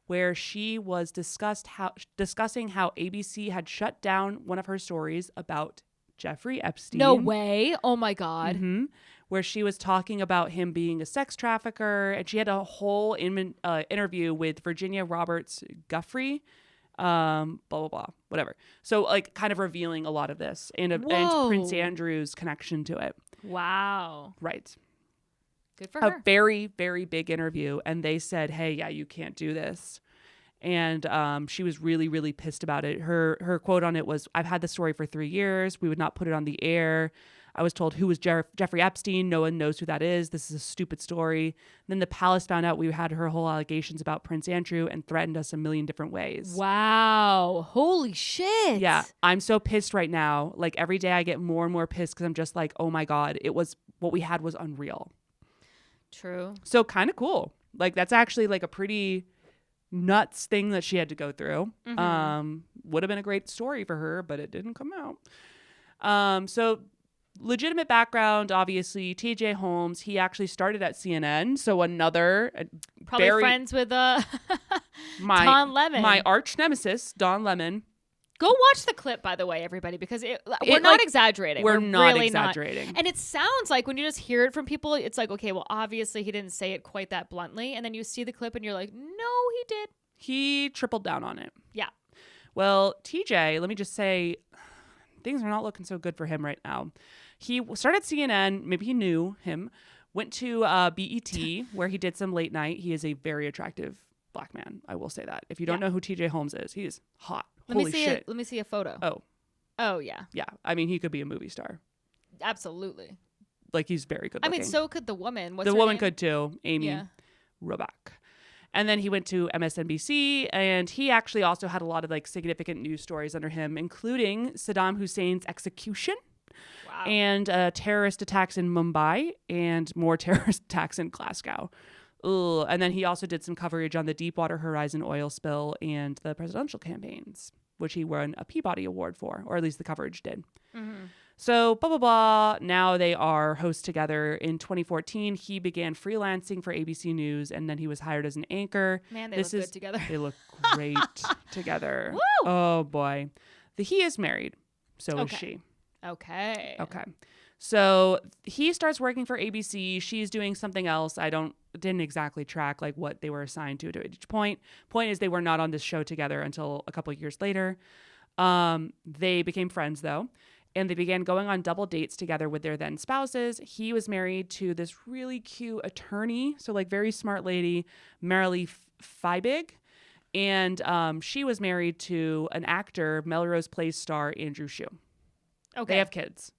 where she was discussing how ABC had shut down one of her stories about Jeffrey Epstein. No way. Oh my God. Mm-hmm. Where she was talking about him being a sex trafficker. And she had a whole interview with Virginia Roberts Guffrey. blah, blah, blah, whatever. So like kind of revealing a lot of this and Prince Andrew's connection to it. Wow. Right. Good for her. A very, very big interview. And they said, hey, yeah, you can't do this. And she was really, really pissed about it. Her quote on it was, I've had the story for 3 years. We would not put it on the air. I was told, who was Jeffrey Epstein? No one knows who that is. This is a stupid story. And then the palace found out we had her whole allegations about Prince Andrew and threatened us a million different ways. Wow. Holy shit. Yeah. I'm so pissed right now. Like every day I get more and more pissed because I'm just like, oh my God, what we had was unreal. True. So kind of cool. Like that's actually like a pretty nuts thing that she had to go through. Would have been a great story for her, but it didn't come out. So legitimate background, obviously. TJ Holmes, he actually started at CNN. So another probably friends with Don Lemon, my arch nemesis, Don Lemon. Go watch the clip, by the way, everybody, because we're not exaggerating. We're not really exaggerating. Not. And it sounds like when you just hear it from people, it's like, okay, well, obviously he didn't say it quite that bluntly. And then you see the clip and you're like, no, he did. He tripled down on it. Yeah. Well, TJ, let me just say, things are not looking so good for him right now. He started CNN. Maybe he knew him. Went to BET, where he did some late night. He is a very attractive black man. I will say that. If you don't know who TJ Holmes is, he is hot. Holy shit. Let me see a photo. Oh, yeah. Yeah. I mean, he could be a movie star. Absolutely. Like, he's very good looking. I mean, so could the woman. What's the her woman name? could too. Amy Robach. And then he went to MSNBC, and he actually also had a lot of like significant news stories under him, including Saddam Hussein's execution. Wow. And terrorist attacks in Mumbai and more terrorist attacks in Glasgow. Ugh. And then he also did some coverage on the Deepwater Horizon oil spill and the presidential campaigns, which he won a Peabody Award for, or at least the coverage did. So, blah, blah, blah. Now they are hosts together. In 2014, he began freelancing for ABC News, and then he was hired as an anchor. Man, they look good together. They look great together. Woo! Oh, boy. He is married. So is she. Okay. So he starts working for ABC. She's doing something else. Didn't exactly track like what they were assigned to at each point. Point is they were not on this show together until a couple of years later. They became friends though, and they began going on double dates together with their then spouses. He was married to this really cute attorney, so like very smart lady, Marilee Fiebig. And she was married to an actor, Melrose Place star Andrew Shue. Okay. They have kids.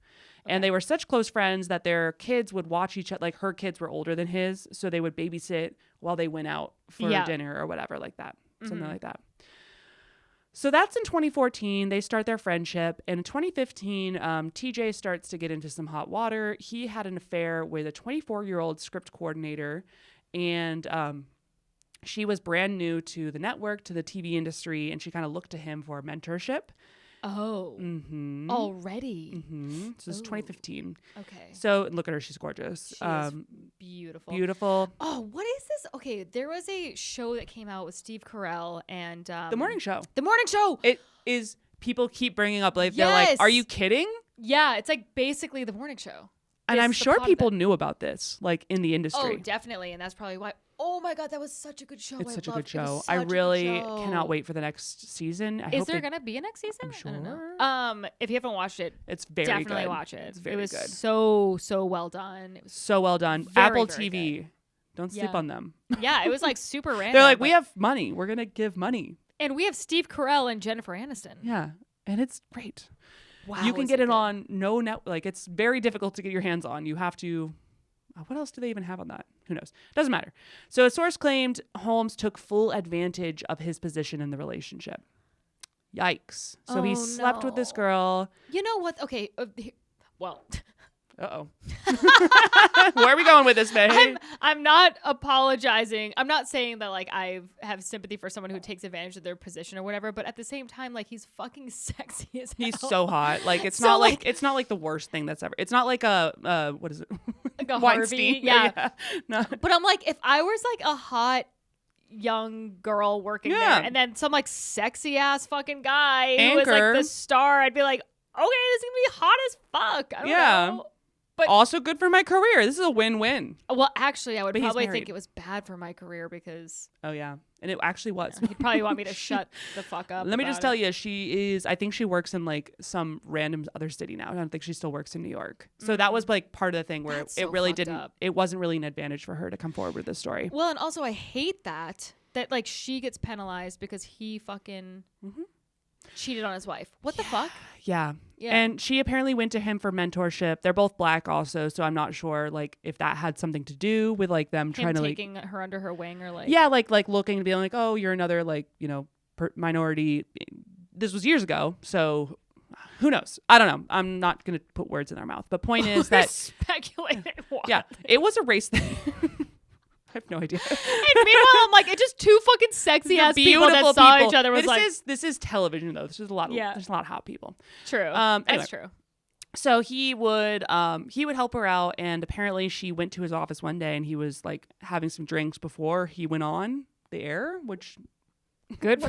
And they were such close friends that their kids would watch each other. Like her kids were older than his, so they would babysit while they went out for dinner or whatever like that. Something like that. So that's in 2014. They start their friendship. And in 2015, TJ starts to get into some hot water. He had an affair with a 24-year-old script coordinator. And she was brand new to the network, to the TV industry. And she kind of looked to him for mentorship. Oh, already. So this is 2015. Okay. So look at her. She's gorgeous. She is beautiful. Beautiful. Oh, what is this? Okay. There was a show that came out with Steve Carell and The Morning Show. The Morning Show. It is, people keep bringing up, like, they're like, are you kidding? Yeah. It's like basically The Morning Show. And I'm sure people knew about this, like in the industry. Oh, definitely. And that's probably why. Oh my God, that was such a good show. It's such a good show. I really cannot wait for the next season. Is there going to be a next season? I'm sure. I don't know. If you haven't watched it, it's very definitely good. Watch it. It's very good. good. So well done. It was so well done. very, Apple very TV. good. Don't sleep on them. Yeah, it was like super random. They're like, we have money. We're going to give money. And we have Steve Carell and Jennifer Aniston. Yeah. And it's great. Wow. You can get it on no net. Like, it's very difficult to get your hands on. You have to. What else do they even have on that? Who knows? Doesn't matter. So a source claimed Holmes took full advantage of his position in the relationship. Yikes. So he slept with this girl. You know what? Okay. Well. Uh-oh. Where are we going with this, babe? I'm not apologizing. I'm not saying that like I have sympathy for someone who takes advantage of their position or whatever, but at the same time, like he's fucking sexy as hell. He's so hot. Like it's So, not like- it's not like the worst thing that's ever. It's not like a what is it? Like a Weinstein. Harvey. Yeah. No. But I'm like, if I was like a hot young girl working there and then some like sexy ass fucking guy who was like Anchor. the star, I'd be like, okay, this is gonna be hot as fuck. I don't know. But also good for my career. This is a win-win. Well, actually, I would But he's probably married. think it was bad for my career because Oh yeah, and it actually was. he'd probably want me to shut the fuck up. Let me about just tell it. you, I think she works in like some random other city now. I don't think she still works in New York. So that was like part of the thing where That's it so really fucked didn't, up. it wasn't really an advantage for her to come forward with this story. Well, and also I hate that like she gets penalized because he fucking cheated on his wife. What the fuck? Yeah. Yeah. And she apparently went to him for mentorship. They're both black also, so I'm not sure like if that had something to do with like them trying to taking her under her wing or like like looking and being like, oh, you're another like, minority. This was years ago, so who knows? I don't know. I'm not going to put words in their mouth. But point is that speculating. yeah, it was a race thing. I have no idea. And meanwhile, I'm like, it's just two fucking sexy ass people that saw each other. Was This is television though. There's a lot of hot people. True. Anyway. That's true. So he would help her out, and apparently she went to his office one day and he was like having some drinks before he went on the air, which Good.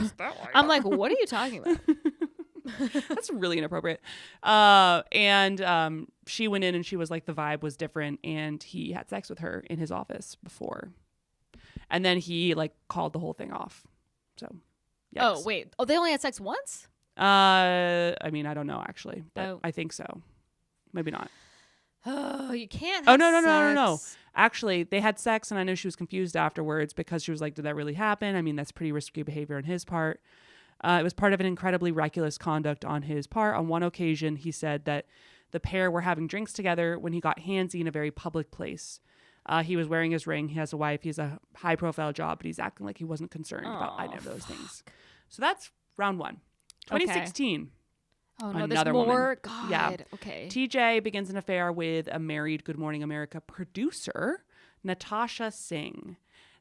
I'm like, what are you talking about? That's really inappropriate. And she went in and she was like, the vibe was different, and he had sex with her in his office before. And then he like called the whole thing off. So, yikes. Oh, wait. Oh, they only had sex once? I mean, I don't know actually. But Oh. I think so. Maybe not. Oh, you can't. Oh, Have no. sex. Actually, they had sex, and I know she was confused afterwards because she was like, did that really happen? I mean, that's pretty risky behavior on his part. It was part of an incredibly reckless conduct on his part. On one occasion, he said that the pair were having drinks together when he got handsy in a very public place. He was wearing his ring. He has a wife. He has a high-profile job, but he's acting like he wasn't concerned about either of those things. So that's round one. 2016. Oh, no, Another there's more? woman. God. Yeah. Okay. TJ begins an affair with a married Good Morning America producer, Natasha Singh.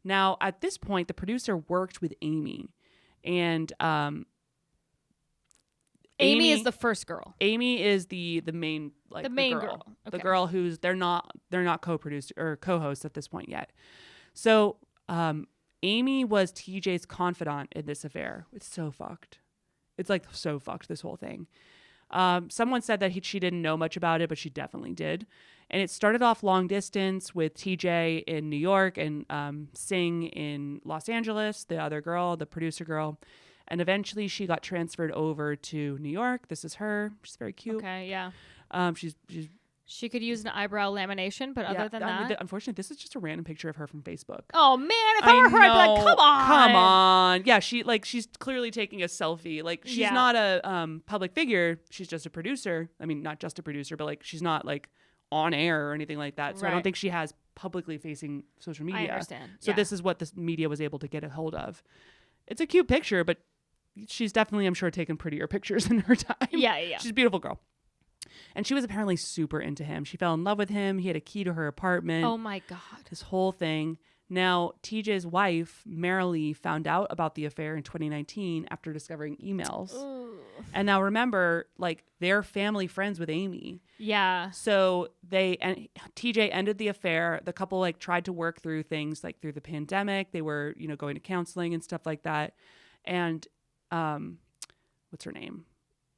Now, at this point, the producer worked with Amy. And Amy is the first girl. Amy is the main, like, The main girl. girl. The Okay. girl who's they're not co-producer or co-host at this point yet. So Amy was TJ's confidant in this affair. It's so fucked. It's like so fucked, this whole thing. Someone said that she didn't know much about it, but she definitely did. And it started off long distance with TJ in New York and Singh in Los Angeles, the other girl, the producer girl. And eventually she got transferred over to New York. This is her. She's very cute. Okay, yeah. She's She could use an eyebrow lamination, but other than that. Unfortunately, this is just a random picture of her from Facebook. Oh, man. If I were her, I'd be like, come on. Come on. Yeah, she's clearly taking a selfie. Like, she's Yeah. not a public figure. She's just a producer. I mean, not just a producer, but like she's not like on air or anything like that. So I don't Right. think she has publicly facing social media. I understand. So Yeah. this is what the media was able to get a hold of. It's a cute picture, but she's definitely, I'm sure, taken prettier pictures in her time. Yeah. She's a beautiful girl. And she was apparently super into him. She fell in love with him. He had a key to her apartment. Oh, my God. This whole thing. Now, TJ's wife, Marilee, found out about the affair in 2019 after discovering emails. Ooh. And now remember, like, they're family friends with Amy. Yeah. So TJ ended the affair. The couple like tried to work through things like through the pandemic. They were, going to counseling and stuff like that. And what's her name?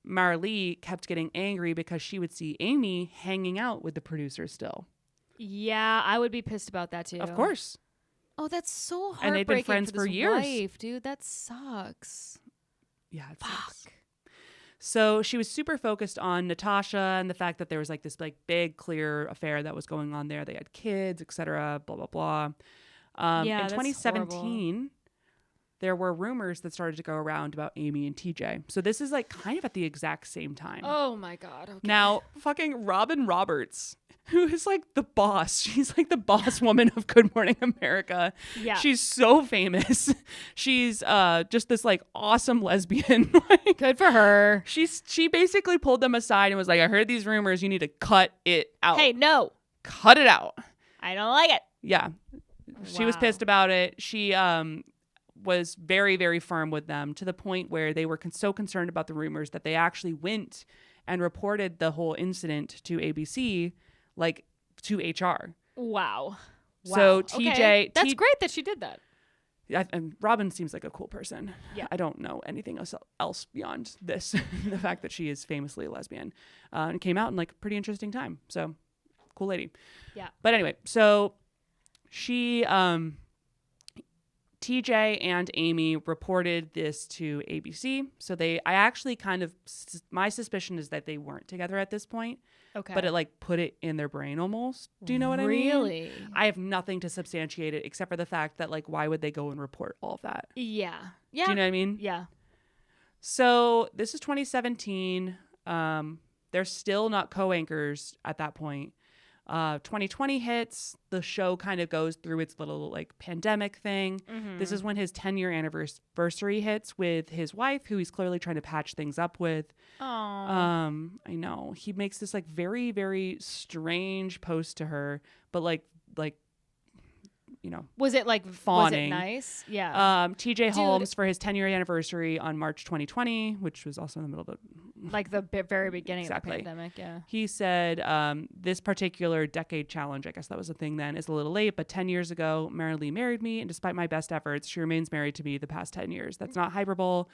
Marilee kept getting angry because she would see Amy hanging out with the producer still. Yeah, I would be pissed about that, too. Of course. Oh, that's so heartbreaking. And they've been friends for for this years. wife, dude, that sucks. Yeah, it sucks. Fuck. So she was super focused on Natasha and the fact that there was like this like big clear affair that was going on there. They had kids, etc. Blah blah blah. Yeah, in that's 2017, there were rumors that started to go around about Amy and TJ. So this is like kind of at the exact same time. Oh my God. Okay. Now, fucking Robin Roberts, who is like the boss. She's like the boss woman of Good Morning America. Yeah. She's so famous. She's just this like awesome lesbian. Good for her. She basically pulled them aside and was like, I heard these rumors. You need to cut it out. Hey, no, Cut it out. I don't like it. Yeah. She was Wow. pissed about it. She was very, very firm with them to the point where they were so concerned about the rumors that they actually went and reported the whole incident to ABC, like to HR. Wow. So Wow. TJ, Okay. That's great that she did that. And Robin seems like a cool person. Yeah. I don't know anything else beyond this, the fact that she is famously a lesbian, and came out in like a pretty interesting time. So cool lady. Yeah. But anyway, so she, TJ and Amy reported this to ABC. So I actually kind of, my suspicion is that they weren't together at this point. Okay. But it like put it in their brain almost. Do you know what I mean? Really? I have nothing to substantiate it except for the fact that like, why would they go and report all of that? Yeah. Yeah. Do you know what I mean? Yeah. So this is 2017. They're still not co-anchors at that point. 2020 hits. The show kind of goes through its little like pandemic thing. Mm-hmm. This is when his 10-year anniversary hits with his wife, who he's clearly trying to patch things up with. Oh. I know he makes this like very, very strange post to her, but like you know, was it like fawning. Was it nice? Yeah. TJ Holmes for his 10-year anniversary on March 2020, which was also in the middle of like the very beginning exactly. of the pandemic. Yeah. He said, this particular decade challenge, I guess that was a thing then, is a little late, but 10 years ago, Mary Lee married me, and despite my best efforts, she remains married to me the past 10 years. That's not hyperbole.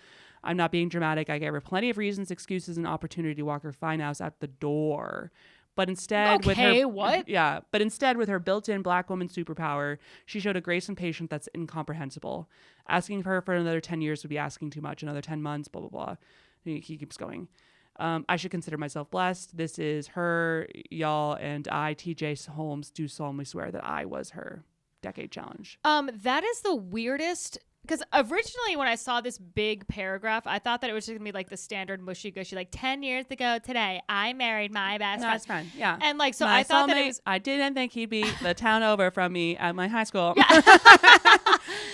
I'm not being dramatic. I gave her plenty of reasons, excuses, and opportunity to walk her fine ass out the door. But instead, with her built-in Black woman superpower, she showed a grace and patience that's incomprehensible. Asking her for another 10 years would be asking too much. Another 10 months, blah, blah, blah. He keeps going. I should consider myself blessed. This is her, y'all, and I, TJ Holmes, do solemnly swear that I was her decade challenge. That is the weirdest. Because originally when I saw this big paragraph, I thought that it was just going to be like the standard mushy gushy, like 10 years ago today, I married my best friend. That's fine. Yeah. And like, so my I thought soulmate, that it was. I didn't think he'd be the town over from me at my high school. Yeah.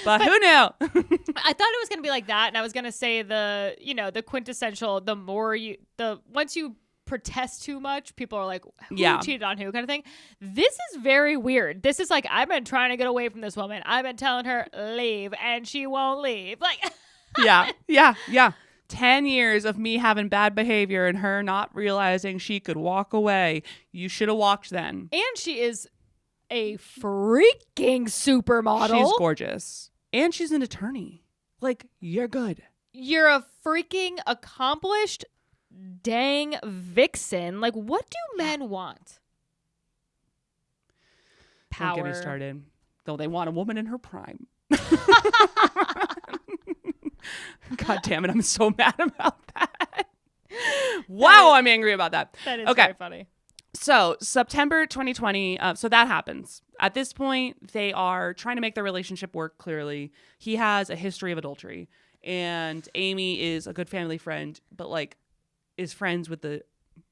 but who knew? I thought it was going to be like that. And I was going to say the quintessential, once you protest too much, people are like, who cheated on who kind of thing. This is very weird. This is like, I've been trying to get away from this woman. I've been telling her leave and she won't leave. Like, yeah. 10 years of me having bad behavior and her not realizing she could walk away. You should have walked then. And she is a freaking supermodel. She's gorgeous. And she's an attorney. Like, you're good. You're a freaking accomplished dang vixen. Like, what do men want? Power. Don't get me started. Though they want a woman in her prime. God damn it, I'm so mad about that. Wow, I'm angry about that. That is very funny. So September 2020, so that happens. At this point, they are trying to make their relationship work clearly. He has a history of adultery. And Amy is a good family friend, but like is friends with the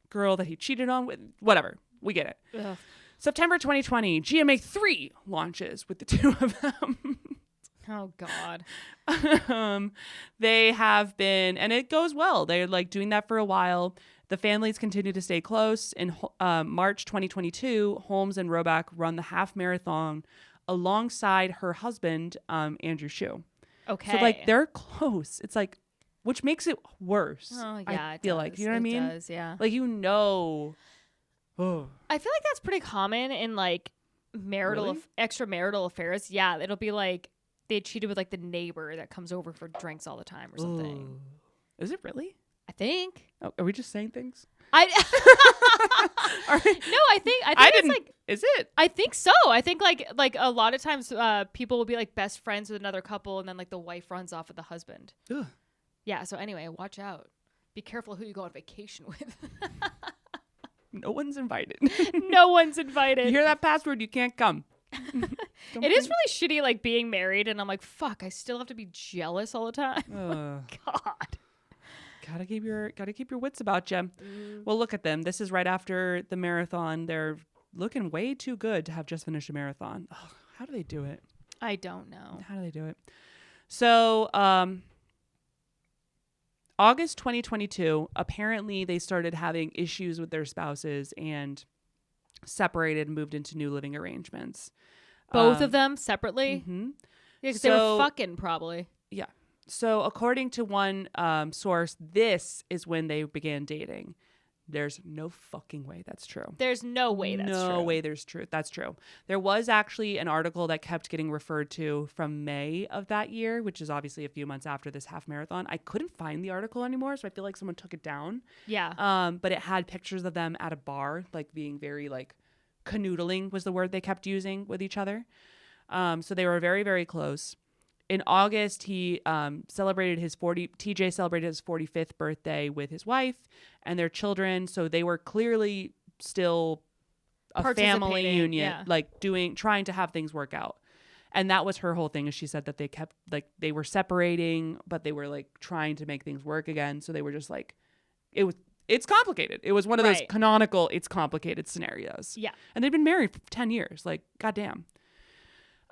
girl that he cheated on with. Whatever. We get it. Ugh. September 2020, GMA 3 launches with the two of them. Oh, God. They have been, and it goes well. They're like doing that for a while. The families continue to stay close. In March 2022, Holmes and Robach run the half marathon alongside her husband, Andrew Shue. Okay. So like they're close. It's like, which makes it worse. Oh, yeah. I feel like, you know what I mean? It does, yeah. Like, you know. Oh. I feel like that's pretty common in like extramarital affairs. Yeah. It'll be like they cheated with like the neighbor that comes over for drinks all the time or something. Ooh. Is it really? I think. Oh, are we just saying things? No, I think it's like, is it? I think so. I think like a lot of times people will be like best friends with another couple and then like the wife runs off with the husband. Ugh. Yeah. So anyway, watch out. Be careful who you go on vacation with. No one's invited. No one's invited. You hear that password? You can't come. It is really shitty like being married and I'm like, fuck, I still have to be jealous all the time. God. Gotta keep your wits about you. Well, look at them. This is right after the marathon. They're looking way too good to have just finished a marathon. Oh, how do they do it? I don't know. How do they do it? So, August 2022, apparently they started having issues with their spouses and separated and moved into new living arrangements. Both of them separately? Mm-hmm. Yeah, because they were fucking probably. Yeah. So according to one source, this is when they began dating. There's no fucking way that's true. There's no way that's true. No way that's true. There was actually an article that kept getting referred to from May of that year, which is obviously a few months after this half marathon. I couldn't find the article anymore, so I feel like someone took it down. Yeah. But it had pictures of them at a bar, like being very like canoodling was the word they kept using with each other. So they were very, very close. In August, he TJ celebrated his 45th birthday with his wife and their children. So they were clearly still a family union, like trying to have things work out. And that was her whole thing, is she said that they kept, like, they were separating, but they were like trying to make things work again. So they were just like, it's complicated. It was one of those canonical, it's complicated scenarios. Yeah. And they've been married for 10 years. Like, goddamn.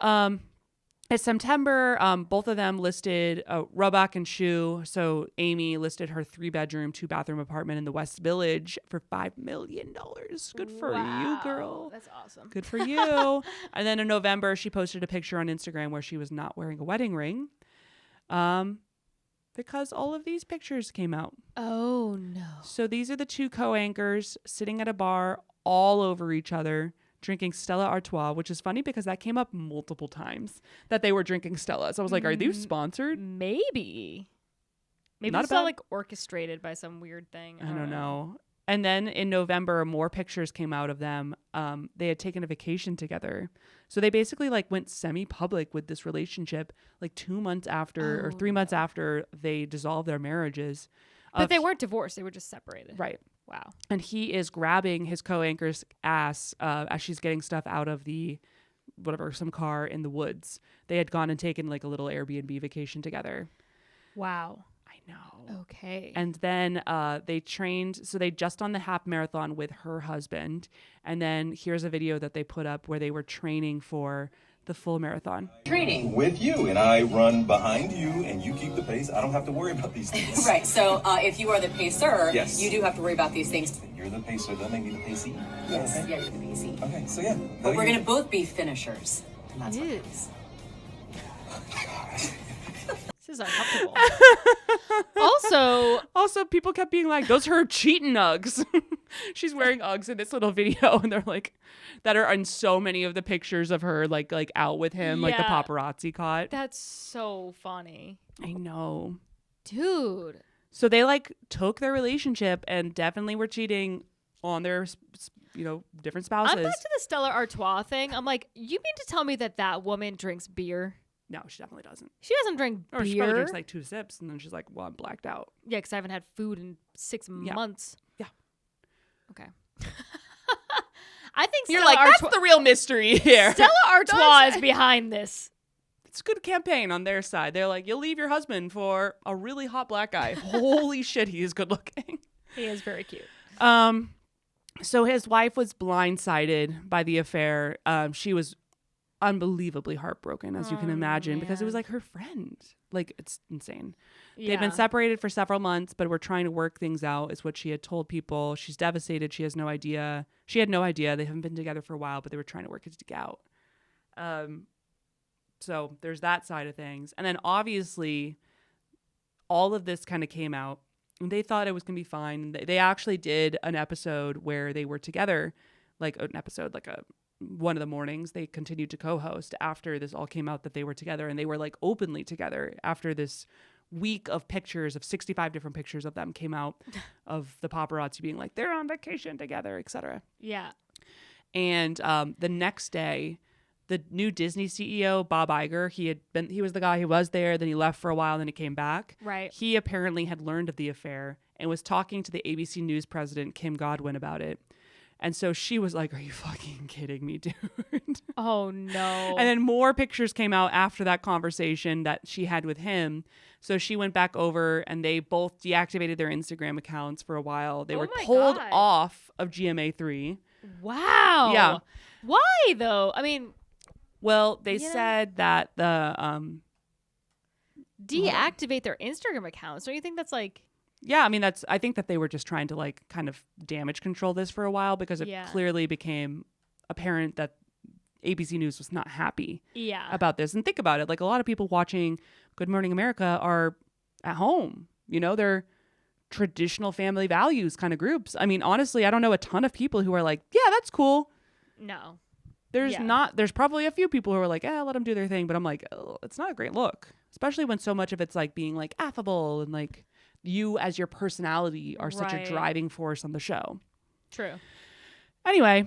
In September, both of them listed Robach and Shu. So Amy listed her 3-bedroom, 2-bathroom apartment in the West Village for $5 million. Good for you, girl. That's awesome. Good for you. And then in November, she posted a picture on Instagram where she was not wearing a wedding ring. Because all of these pictures came out. Oh, no. So these are the 2 co-anchors sitting at a bar all over each other, drinking Stella Artois, which is funny because that came up multiple times that they were drinking Stella. So I was like, are these sponsored? Maybe it's not like orchestrated by some weird thing. I don't know. And then in November, more pictures came out of them. They had taken a vacation together. So they basically like went semi-public with this relationship like 2 months after or 3 months after they dissolved their marriages. But they weren't divorced. They were just separated. Right. Wow. And he is grabbing his co-anchor's ass as she's getting stuff out of some car in the woods. They had gone and taken like a little Airbnb vacation together. Wow. I know. Okay. And then they trained. So they just done the half marathon with her husband. And then here's a video that they put up where they were training for the full marathon. Training with you, and I run behind you, and you keep the pace. I don't have to worry about these things. Right. So if you are the pacer, yes, you do have to worry about these things. You're the pacer. That make me the pacey. Yes. Okay. Yeah, you're the pacey. Okay. So yeah. But we're gonna both be finishers. And that's what it is. This is uncomfortable. Also, people kept being like, those are her cheating Uggs. She's wearing Uggs in this little video, and they're like, that are in so many of the pictures of her like out with him, like the paparazzi caught. That's so funny. I know. Dude. So they like took their relationship and definitely were cheating on their, different spouses. I'm back to the Stella Artois thing. I'm like, you mean to tell me that woman drinks beer? No, she definitely doesn't. She doesn't drink beer. Or she probably drinks like 2 sips, and then she's like, well, I'm blacked out. Yeah, because I haven't had food in 6 months. Yeah. Okay. I think you're like, that's the real mystery here. Stella Artois is behind this. It's a good campaign on their side. They're like, you'll leave your husband for a really hot black guy. Holy shit, he is good looking. He is very cute. So his wife was blindsided by the affair. She was unbelievably heartbroken, as you can imagine, because it was like her friend. Like, it's insane. They've been separated for several months, but we're trying to work things out, is what she had told people. She's devastated. She has no idea. She had no idea. They haven't been together for a while, but they were trying to work it out. So there's that side of things. And then obviously all of this kind of came out, and they thought it was going to be fine. They actually did an episode where they were together, like one of the mornings. They continued to co-host after this all came out that they were together, and they were like openly together after this week of pictures of 65 different pictures of them came out of the paparazzi being like, they're on vacation together, etc. Yeah. And the next day, the new Disney CEO, Bob Iger, he was the guy who was there, then he left for a while, then he came back. Right. He apparently had learned of the affair and was talking to the ABC News president, Kim Godwin, about it. And so she was like, are you fucking kidding me, dude? Oh, no. And then more pictures came out after that conversation that she had with him. So she went back over, and they both deactivated their Instagram accounts for a while. They were pulled off of GMA3. Wow. Yeah. Why, though? I mean... Well, they said that the... deactivate their Instagram accounts. Don't you think that's like... Yeah, I mean, I think that they were just trying to like kind of damage control this for a while, because it clearly became apparent that ABC News was not happy about this. And think about it. Like, a lot of people watching Good Morning America are at home. They're traditional family values kind of groups. I mean, honestly, I don't know a ton of people who are like, yeah, that's cool. No. There's probably a few people who are like, let them do their thing. But I'm like, oh, it's not a great look, especially when so much of it's like being like affable and like you as your personality are such a driving force on the show. True. Anyway,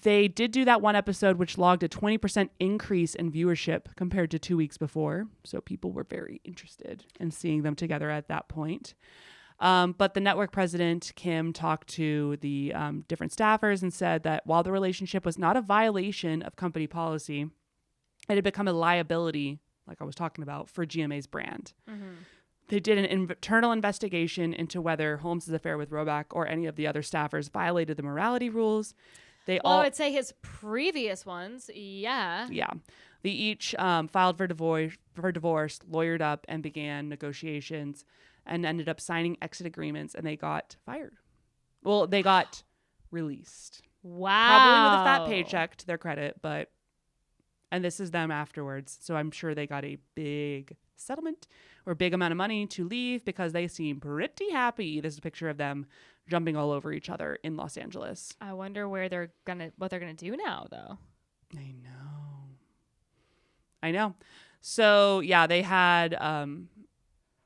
they did do that one episode, which logged a 20% increase in viewership compared to 2 weeks before. So people were very interested in seeing them together at that point. But the network president, Kim, talked to the different staffers and said that while the relationship was not a violation of company policy, it had become a liability, like I was talking about, for GMA's brand. Mm-hmm. They did an internal investigation into whether Holmes' affair with Robach or any of the other staffers violated the morality rules. I would say his previous ones, yeah. Yeah. They each filed for divorce, lawyered up, and began negotiations and ended up signing exit agreements, and they got fired. Well, they got released. Wow. Probably with a fat paycheck to their credit, and this is them afterwards. So I'm sure they got a big settlement or big amount of money to leave because they seem pretty happy. This is a picture of them jumping all over each other in Los Angeles. I wonder what they're gonna do now, though. I know. So yeah, they had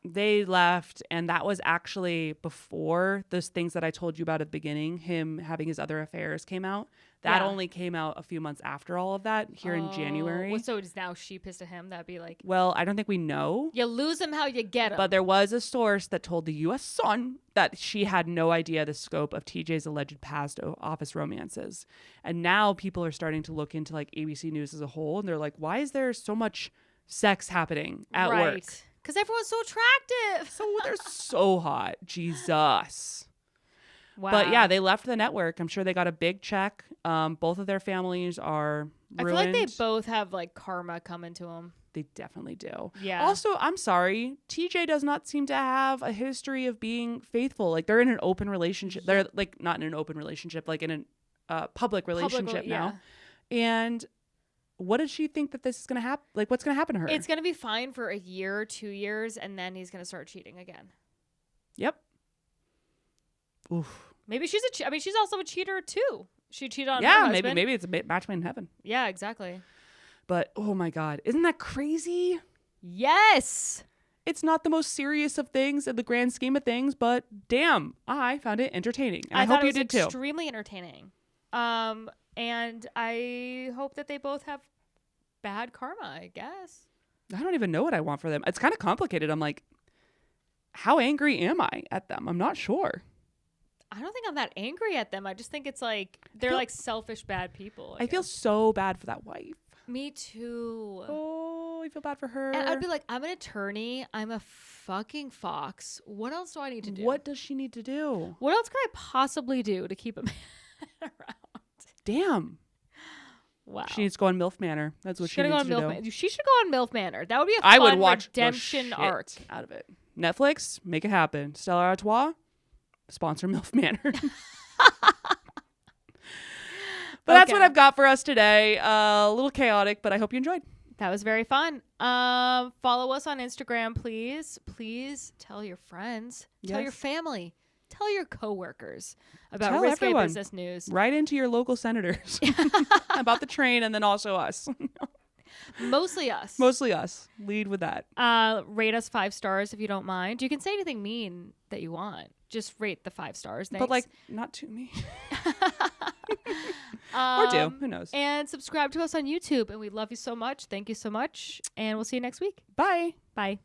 they left, and that was actually before those things that I told you about at the beginning, him having his other affairs came out. That only came out a few months after all of that, here in January. Well, so is now she pissed at him? That'd be like... Well, I don't think we know. You lose him how you get him. But there was a source that told the U.S. Sun that she had no idea the scope of TJ's alleged past office romances. And now people are starting to look into like ABC News as a whole, and they're like, why is there so much sex happening at work? Because everyone's so attractive. So they're so hot. Jesus. Wow. But yeah, they left the network. I'm sure they got a big check. Both of their families are ruined. I feel like they both have like karma coming to them. They definitely do. Yeah. Also, I'm sorry, TJ does not seem to have a history of being faithful. Like they're in an open relationship. Yeah. They're like not in an open relationship, like in a public relationship now. And what does she think that this is going to happen? Like what's going to happen to her? It's going to be fine for a year, 2 years, and then he's going to start cheating again. Yep. Oof. Maybe she's she's also a cheater too. She cheated on her husband. maybe it's a match made in heaven. Yeah, exactly. But oh my God, isn't that crazy? Yes. It's not the most serious of things in the grand scheme of things, but damn, I found it entertaining. And I hope you did too. Extremely entertaining. And I hope that they both have bad karma, I guess. I don't even know what I want for them. It's kind of complicated. I'm like, how angry am I at them? I'm not sure. I don't think I'm that angry at them. I just think it's like they're like selfish, bad people. I feel so bad for that wife. Me too. Oh, I feel bad for her. And I'd be like, I'm an attorney. I'm a fucking fox. What else do I need to do? What does she need to do? What else could I possibly do to keep him around? Damn. Wow. She needs to go on MILF Manor. That's what she needs to do. She should go on MILF Manor. That would be a fun redemption arc. Out of it. Netflix, make it happen. Stella Artois, sponsor MILF Manor. But that's what I've got for us today. A little chaotic, but I hope you enjoyed. That was very fun. Follow us on Instagram, please. Please tell your friends. Yes. Tell your family. Tell your coworkers about risque business news. Right into your local senators about the train, and then also us. Mostly us. Mostly us. Lead with that. Rate us 5 stars if you don't mind. You can say anything mean that you want. Just rate the 5 stars. Thanks. But like, not to me. Or do. Who knows? And subscribe to us on YouTube. And we love you so much. Thank you so much. And we'll see you next week. Bye. Bye.